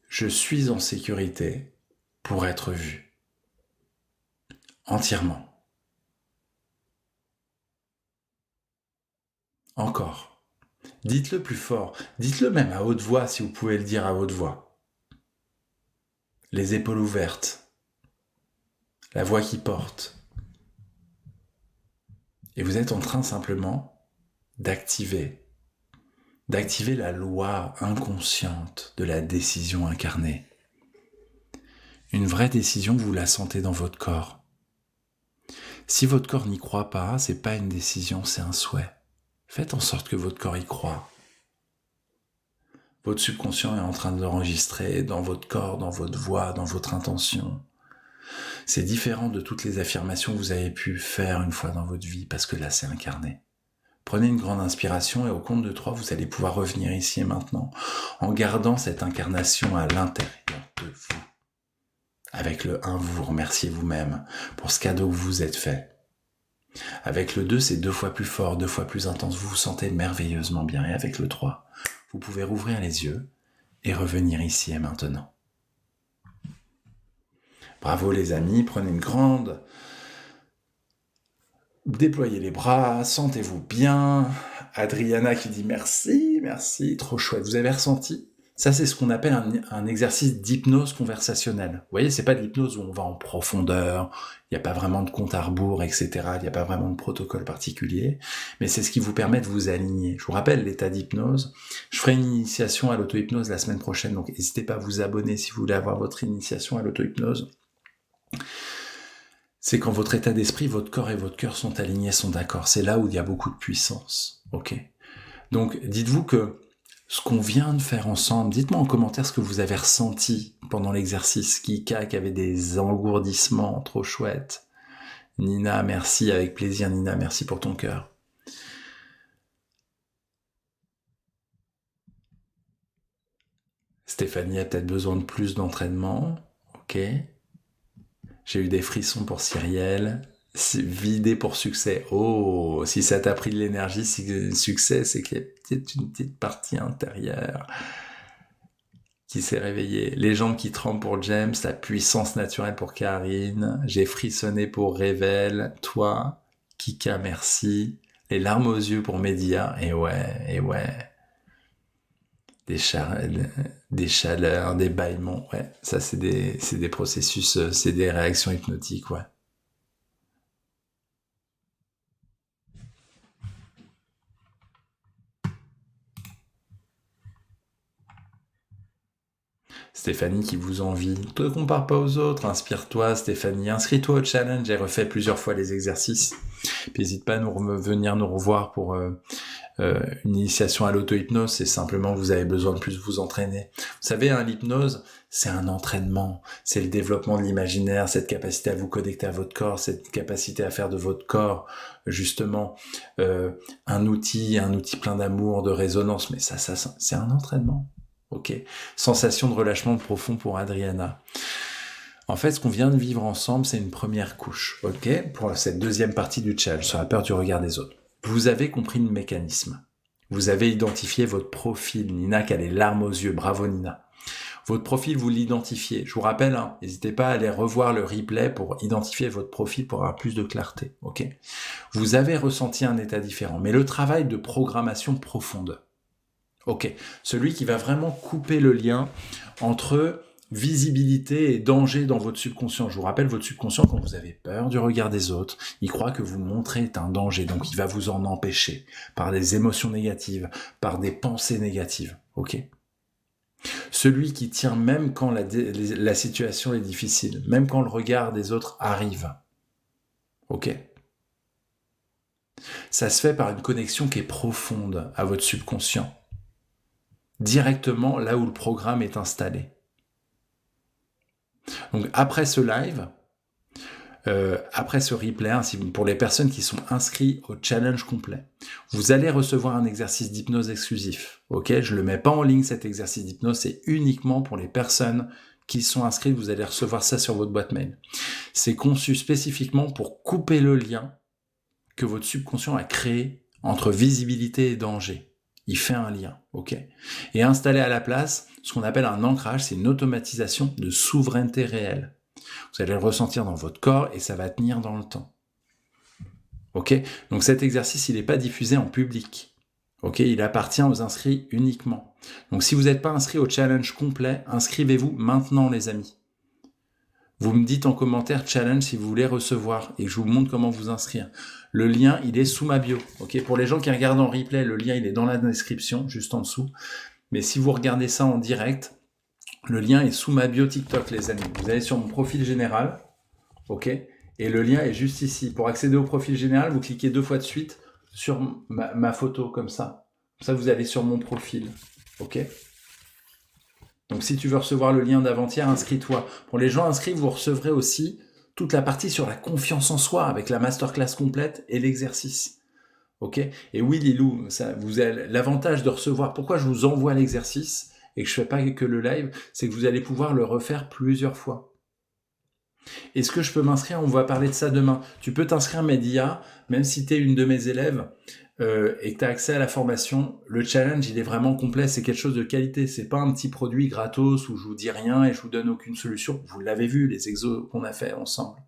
je suis en sécurité pour être vu. Entièrement. Encore. Dites-le plus fort. Dites-le même à haute voix si vous pouvez le dire à haute voix. Les épaules ouvertes. La voix qui porte. Et vous êtes en train simplement d'activer la loi inconsciente de la décision incarnée. Une vraie décision, vous la sentez dans votre corps. Si votre corps n'y croit pas, c'est pas une décision, c'est un souhait. Faites en sorte que votre corps y croit. Votre subconscient est en train de l'enregistrer dans votre corps, dans votre voix, dans votre intention. C'est différent de toutes les affirmations que vous avez pu faire une fois dans votre vie, parce que là, c'est incarné. Prenez une grande inspiration et au compte de 3, vous allez pouvoir revenir ici et maintenant en gardant cette incarnation à l'intérieur de vous. Avec le 1, vous vous remerciez vous-même pour ce cadeau que vous vous êtes fait. Avec le 2, c'est 2 fois plus fort, 2 fois plus intense, vous vous sentez merveilleusement bien. Et avec le 3, vous pouvez rouvrir les yeux et revenir ici et maintenant. Bravo les amis, prenez une grande... Déployez les bras, sentez-vous bien. Adriana qui dit merci, trop chouette. Vous avez ressenti ? Ça, c'est ce qu'on appelle un exercice d'hypnose conversationnelle. Vous voyez, c'est pas de l'hypnose où on va en profondeur, il n'y a pas vraiment de compte à rebours, etc. Il n'y a pas vraiment de protocole particulier, mais c'est ce qui vous permet de vous aligner. Je vous rappelle l'état d'hypnose. Je ferai une initiation à l'auto-hypnose la semaine prochaine, donc n'hésitez pas à vous abonner si vous voulez avoir votre initiation à l'auto-hypnose. C'est quand votre état d'esprit, votre corps et votre cœur sont alignés, sont d'accord. C'est là où il y a beaucoup de puissance. Ok ? Donc, dites-vous que ce qu'on vient de faire ensemble, dites-moi en commentaire ce que vous avez ressenti pendant l'exercice. Kika qui avait des engourdissements, trop chouette. Nina, merci, avec plaisir Nina, merci pour ton cœur. Stéphanie a peut-être besoin de plus d'entraînement. Ok. J'ai eu des frissons pour Cyrielle. Vider pour succès. Oh, si ça t'a pris de l'énergie, succès, c'est qu'il y a peut-être une petite partie intérieure qui s'est réveillée. Les jambes qui tremblent pour James, la puissance naturelle pour Karine. J'ai frissonné pour Révèle. Toi, Kika, merci. Les larmes aux yeux pour Média. Et ouais. Des chaleurs, des bâillements. Ouais, ça c'est des processus, c'est des réactions hypnotiques, ouais. Stéphanie qui vous envie. Ne te compare pas aux autres, inspire-toi Stéphanie, inscris-toi au challenge et refais plusieurs fois les exercices. Puis n'hésite pas à venir nous revoir pour une initiation à l'auto-hypnose, c'est simplement que vous avez besoin de plus vous entraîner. Vous savez, l'hypnose, c'est un entraînement, c'est le développement de l'imaginaire, cette capacité à vous connecter à votre corps, cette capacité à faire de votre corps, justement, un outil plein d'amour, de résonance, mais ça c'est un entraînement. Ok. Sensation de relâchement profond pour Adriana. En fait, ce qu'on vient de vivre ensemble, c'est une première couche, ok, pour cette deuxième partie du challenge, sur la peur du regard des autres. Vous avez compris le mécanisme. Vous avez identifié votre profil. Nina qui a les larmes aux yeux. Bravo Nina. Votre profil, vous l'identifiez. Je vous rappelle, n'hésitez pas à aller revoir le replay pour identifier votre profil pour avoir plus de clarté. Ok. Vous avez ressenti un état différent. Mais le travail de programmation profonde. Ok. Celui qui va vraiment couper le lien entre visibilité et danger dans votre subconscient. Je vous rappelle, votre subconscient, quand vous avez peur du regard des autres, il croit que vous montrez est un danger, donc il va vous en empêcher par des émotions négatives, par des pensées négatives. Ok. Celui qui tient même quand la situation est difficile, même quand le regard des autres arrive. Ok. Ça se fait par une connexion qui est profonde à votre subconscient, directement là où le programme est installé. Donc après ce live, après ce replay, pour les personnes qui sont inscrites au challenge complet, vous allez recevoir un exercice d'hypnose exclusif. Ok, je le mets pas en ligne cet exercice d'hypnose, c'est uniquement pour les personnes qui sont inscrites. Vous allez recevoir ça sur votre boîte mail. C'est conçu spécifiquement pour couper le lien que votre subconscient a créé entre visibilité et danger. Il fait un lien, ok. Et installer à la place ce qu'on appelle un ancrage, c'est une automatisation de souveraineté réelle. Vous allez le ressentir dans votre corps et ça va tenir dans le temps. Ok. Donc cet exercice, il n'est pas diffusé en public. Ok. Il appartient aux inscrits uniquement. Donc si vous n'êtes pas inscrit au challenge complet, inscrivez-vous maintenant, les amis. Vous me dites en commentaire challenge si vous voulez recevoir et je vous montre comment vous inscrire. Le lien, il est sous ma bio. Ok. Pour les gens qui regardent en replay, le lien, il est dans la description, juste en dessous. Mais si vous regardez ça en direct, le lien est sous ma bio TikTok, les amis. Vous allez sur mon profil général, ok, et le lien est juste ici. Pour accéder au profil général, vous cliquez 2 fois de suite sur ma photo, comme ça. Comme ça, vous allez sur mon profil, ok. Donc, si tu veux recevoir le lien d'avant-hier, inscris-toi. Pour les gens inscrits, vous recevrez aussi toute la partie sur la confiance en soi, avec la masterclass complète et l'exercice. Ok. Et oui, Lilou, ça, vous avez l'avantage de recevoir. Pourquoi je vous envoie l'exercice et que je fais pas que le live, c'est que vous allez pouvoir le refaire plusieurs fois. Est-ce que je peux m'inscrire? On va parler de ça demain. Tu peux t'inscrire Média, même si tu es une de mes élèves et que tu as accès à la formation. Le challenge, il est vraiment complet, c'est quelque chose de qualité. C'est pas un petit produit gratos où je vous dis rien et je vous donne aucune solution. Vous l'avez vu, les exos qu'on a fait ensemble.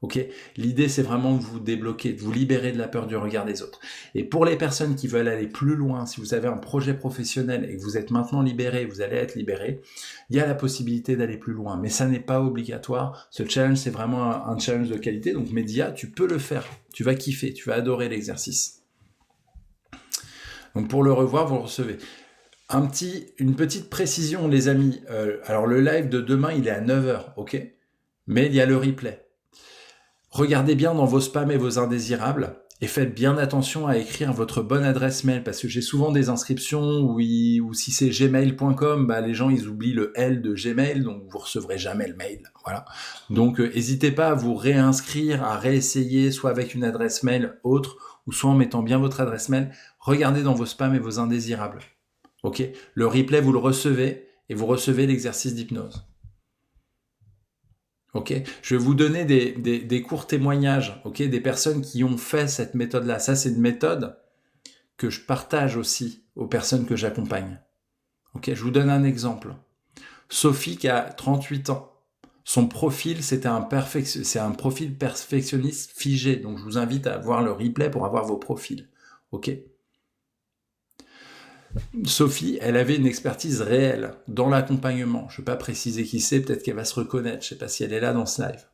Ok, l'idée c'est vraiment de vous débloquer, de vous libérer de la peur du regard des autres. Et pour les personnes qui veulent aller plus loin, si vous avez un projet professionnel et que vous êtes maintenant libéré, vous allez être libéré, il y a la possibilité d'aller plus loin, mais ça n'est pas obligatoire. Ce challenge c'est vraiment un challenge de qualité, donc Média, tu peux le faire, tu vas kiffer, tu vas adorer l'exercice. Donc pour le revoir, vous le recevez. Une petite précision les amis, alors le live de demain il est à 9h, ok, mais il y a le replay. Regardez bien dans vos spams et vos indésirables et faites bien attention à écrire votre bonne adresse mail parce que j'ai souvent des inscriptions où si c'est gmail.com, les gens ils oublient le L de Gmail, donc vous recevrez jamais le mail. Voilà. Donc n'hésitez pas à vous réinscrire, à réessayer soit avec une adresse mail autre ou soit en mettant bien votre adresse mail. Regardez dans vos spams et vos indésirables. Ok. Le replay vous le recevez et vous recevez l'exercice d'hypnose. Ok, je vais vous donner des courts témoignages, ok, des personnes qui ont fait cette méthode-là. Ça, c'est une méthode que je partage aussi aux personnes que j'accompagne. Ok, je vous donne un exemple. Sophie qui a 38 ans. Son profil, c'est un profil perfectionniste figé. Donc, je vous invite à voir le replay pour avoir vos profils. Ok. Sophie, elle avait une expertise réelle dans l'accompagnement. Je ne vais pas préciser qui c'est, peut-être qu'elle va se reconnaître. Je ne sais pas si elle est là dans ce live.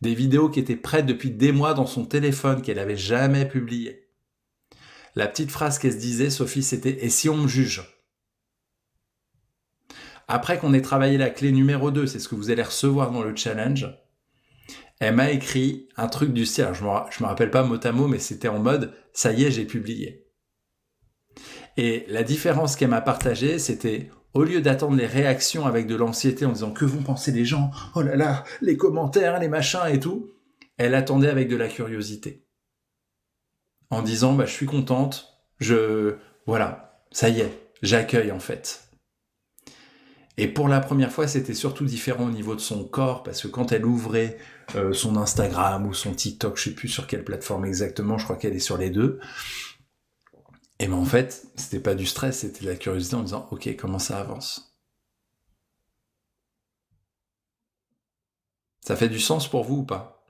Des vidéos qui étaient prêtes depuis des mois dans son téléphone, qu'elle n'avait jamais publiées. La petite phrase qu'elle se disait, Sophie, c'était « Et si on me juge ?» Après qu'on ait travaillé la clé numéro 2, c'est ce que vous allez recevoir dans le challenge, elle m'a écrit un truc du style, alors je me rappelle pas mot à mot, mais c'était en mode « ça y est, j'ai publié ». Et la différence qu'elle m'a partagée, c'était au lieu d'attendre les réactions avec de l'anxiété en disant « que vont penser les gens ? Oh là là, les commentaires, les machins et tout », elle attendait avec de la curiosité. En disant bah, « je suis contente, voilà, ça y est, j'accueille en fait ». Et pour la première fois, c'était surtout différent au niveau de son corps, parce que quand elle ouvrait son Instagram ou son TikTok, je sais plus sur quelle plateforme exactement, je crois qu'elle est sur les deux, et ben en fait, c'était pas du stress, c'était de la curiosité en disant « ok, comment ça avance ?» Ça fait du sens pour vous ou pas?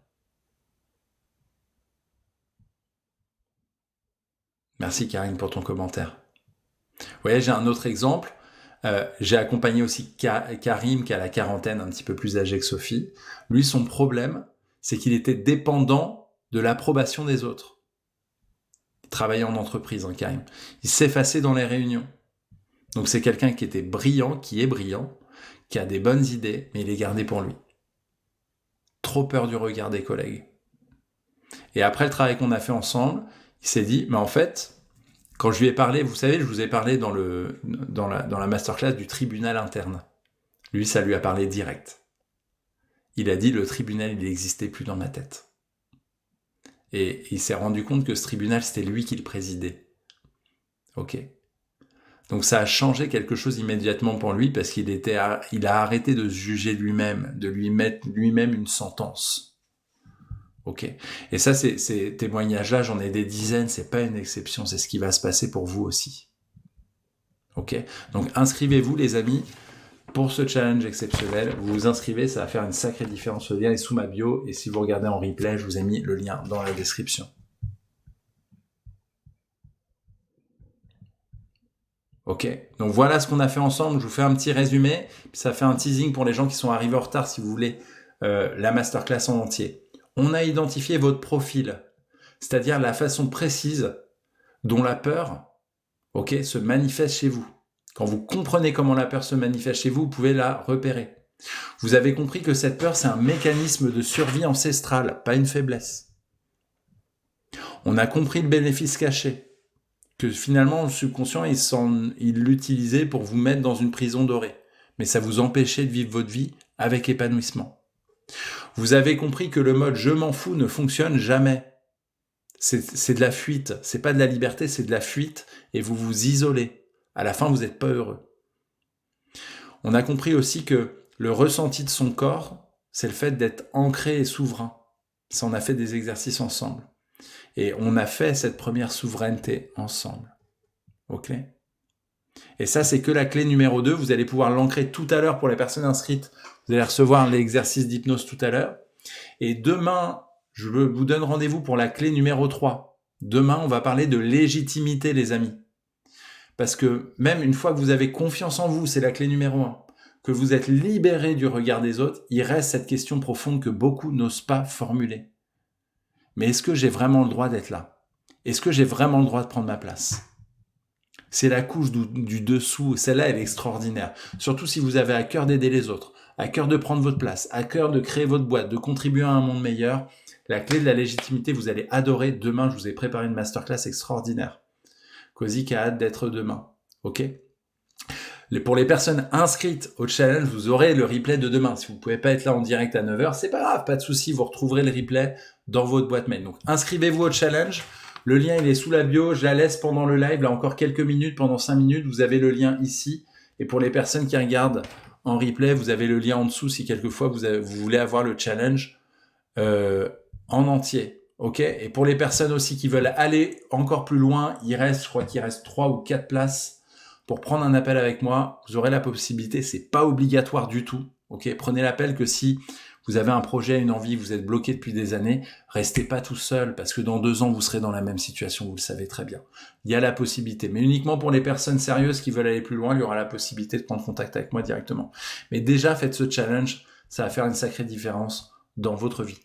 Merci Karine pour ton commentaire. Vous voyez, j'ai un autre exemple. J'ai accompagné aussi Karim, qui a la quarantaine, un petit peu plus âgé que Sophie. Lui, son problème, c'est qu'il était dépendant de l'approbation des autres. Il travaillait en entreprise, hein, Karim. Il s'effaçait dans les réunions. Donc c'est quelqu'un qui était brillant, qui est brillant, qui a des bonnes idées, mais il les gardait pour lui. Trop peur du regard des collègues. Et après le travail qu'on a fait ensemble, il s'est dit, mais en fait, quand je lui ai parlé, vous savez, je vous ai parlé dans la masterclass du tribunal interne. Lui, ça lui a parlé direct. Il a dit, le tribunal, il n'existait plus dans ma tête. Et il s'est rendu compte que ce tribunal, c'était lui qui le présidait. Ok. Donc ça a changé quelque chose immédiatement pour lui parce qu'il a arrêté de se juger lui-même, de lui mettre lui-même une sentence. Ok. Et ça, ces témoignages-là, j'en ai des dizaines, c'est pas une exception, c'est ce qui va se passer pour vous aussi. Ok. Donc inscrivez-vous, les amis, pour ce challenge exceptionnel. Vous vous inscrivez, ça va faire une sacrée différence. Le lien est sous ma bio et si vous regardez en replay, je vous ai mis le lien dans la description. Ok, donc voilà ce qu'on a fait ensemble. Je vous fais un petit résumé. Ça fait un teasing pour les gens qui sont arrivés en retard si vous voulez la masterclass en entier. On a identifié votre profil, c'est-à-dire la façon précise dont la peur se manifeste chez vous. Quand vous comprenez comment la peur se manifeste chez vous, vous pouvez la repérer. Vous avez compris que cette peur, c'est un mécanisme de survie ancestrale, pas une faiblesse. On a compris le bénéfice caché. Que finalement, le subconscient, il l'utilisait pour vous mettre dans une prison dorée. Mais ça vous empêchait de vivre votre vie avec épanouissement. Vous avez compris que le mode « je m'en fous » ne fonctionne jamais. C'est de la fuite. C'est pas de la liberté, c'est de la fuite. Et vous vous isolez. À la fin, vous n'êtes pas heureux. On a compris aussi que le ressenti de son corps, c'est le fait d'être ancré et souverain. Ça, on a fait des exercices ensemble. Et on a fait cette première souveraineté ensemble. Ok ? Et ça, c'est que la clé numéro 2. Vous allez pouvoir l'ancrer tout à l'heure pour les personnes inscrites. Vous allez recevoir l'exercice d'hypnose tout à l'heure. Et demain, je vous donne rendez-vous pour la clé numéro 3. Demain, on va parler de légitimité, les amis. Parce que même une fois que vous avez confiance en vous, c'est la clé numéro 1, que vous êtes libéré du regard des autres, il reste cette question profonde que beaucoup n'osent pas formuler. Mais est-ce que j'ai vraiment le droit d'être là? Est-ce que j'ai vraiment le droit de prendre ma place? C'est la couche du dessous, celle-là elle est extraordinaire. Surtout si vous avez à cœur d'aider les autres, à cœur de prendre votre place, à cœur de créer votre boîte, de contribuer à un monde meilleur. La clé de la légitimité, vous allez adorer. Demain, je vous ai préparé une masterclass extraordinaire. Cozy qui a hâte d'être demain. Ok ? Pour les personnes inscrites au challenge, vous aurez le replay de demain. Si vous ne pouvez pas être là en direct à 9h, c'est pas grave, pas de souci, vous retrouverez le replay dans votre boîte mail. Donc inscrivez-vous au challenge. Le lien, il est sous la bio. Je la laisse pendant le live. Là, encore quelques minutes, pendant 5 minutes. Vous avez le lien ici. Et pour les personnes qui regardent en replay, vous avez le lien en dessous si quelquefois vous voulez avoir le challenge en entier. Ok ? Et pour les personnes aussi qui veulent aller encore plus loin, je crois qu'il reste 3 ou 4 places pour prendre un appel avec moi. Vous aurez la possibilité. C'est pas obligatoire du tout. Ok ? Prenez l'appel que si vous avez un projet, une envie, vous êtes bloqué depuis des années, restez pas tout seul parce que dans 2 ans, vous serez dans la même situation, vous le savez très bien. Il y a la possibilité, mais uniquement pour les personnes sérieuses qui veulent aller plus loin, il y aura la possibilité de prendre contact avec moi directement. Mais déjà, faites ce challenge, ça va faire une sacrée différence dans votre vie.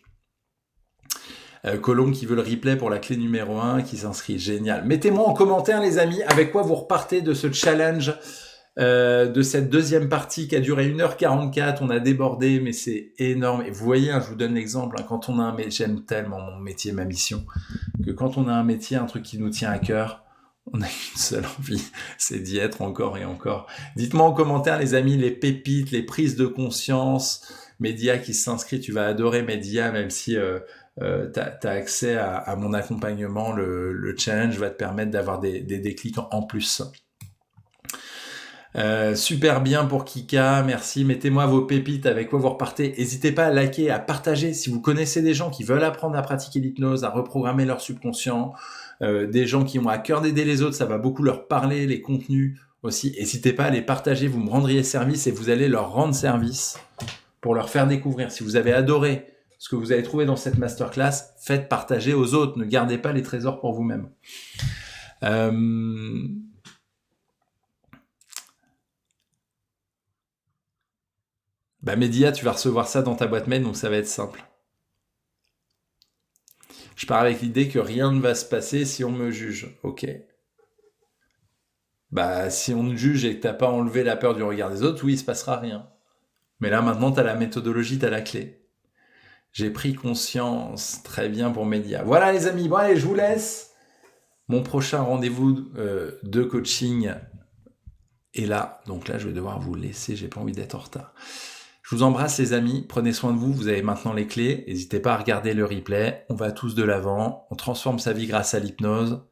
Colombe qui veut le replay pour la clé numéro 1, qui s'inscrit, génial. Mettez-moi en commentaire les amis, avec quoi vous repartez de ce challenge de cette deuxième partie qui a duré 1h44. On a débordé, mais c'est énorme. Et vous voyez, je vous donne l'exemple, quand on a un métier, j'aime tellement mon métier, ma mission, que quand on a un métier, un truc qui nous tient à cœur, on a une seule envie, c'est d'y être encore et encore. Dites-moi en commentaire, les amis, les pépites, les prises de conscience. Média qui s'inscrit, tu vas adorer Média, même si tu as accès à mon accompagnement. Le challenge va te permettre d'avoir des déclics en plus. Super bien pour Kika, merci. Mettez-moi vos pépites, avec quoi vous repartez. N'hésitez pas à liker, à partager. Si vous connaissez des gens qui veulent apprendre à pratiquer l'hypnose, à reprogrammer leur subconscient, des gens qui ont à cœur d'aider les autres, ça va beaucoup leur parler, les contenus aussi. N'hésitez pas à les partager, vous me rendriez service et vous allez leur rendre service pour leur faire découvrir. Si vous avez adoré ce que vous avez trouvé dans cette masterclass, faites partager aux autres. Ne gardez pas les trésors pour vous-même. Média, tu vas recevoir ça dans ta boîte mail, donc ça va être simple. Je pars avec l'idée que rien ne va se passer si on me juge. Ok. Si on te juge et que t'as pas enlevé la peur du regard des autres, oui, il se passera rien. Mais là, maintenant, t'as la méthodologie, t'as la clé. J'ai pris conscience. Très bien pour Média. Voilà, les amis. Bon, allez, je vous laisse. Mon prochain rendez-vous de coaching est là. Donc là, je vais devoir vous laisser. J'ai pas envie d'être en retard. Je vous embrasse, les amis. Prenez soin de vous. Vous avez maintenant les clés. N'hésitez pas à regarder le replay. On va tous de l'avant. On transforme sa vie grâce à l'hypnose.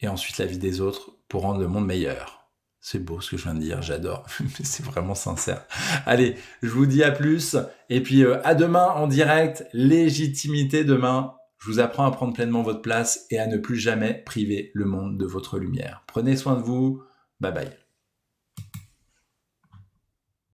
Et ensuite la vie des autres pour rendre le monde meilleur. C'est beau ce que je viens de dire, j'adore. C'est vraiment sincère. Allez, je vous dis à plus. Et puis à demain en direct. Légitimité demain. Je vous apprends à prendre pleinement votre place et à ne plus jamais priver le monde de votre lumière. Prenez soin de vous. Bye bye.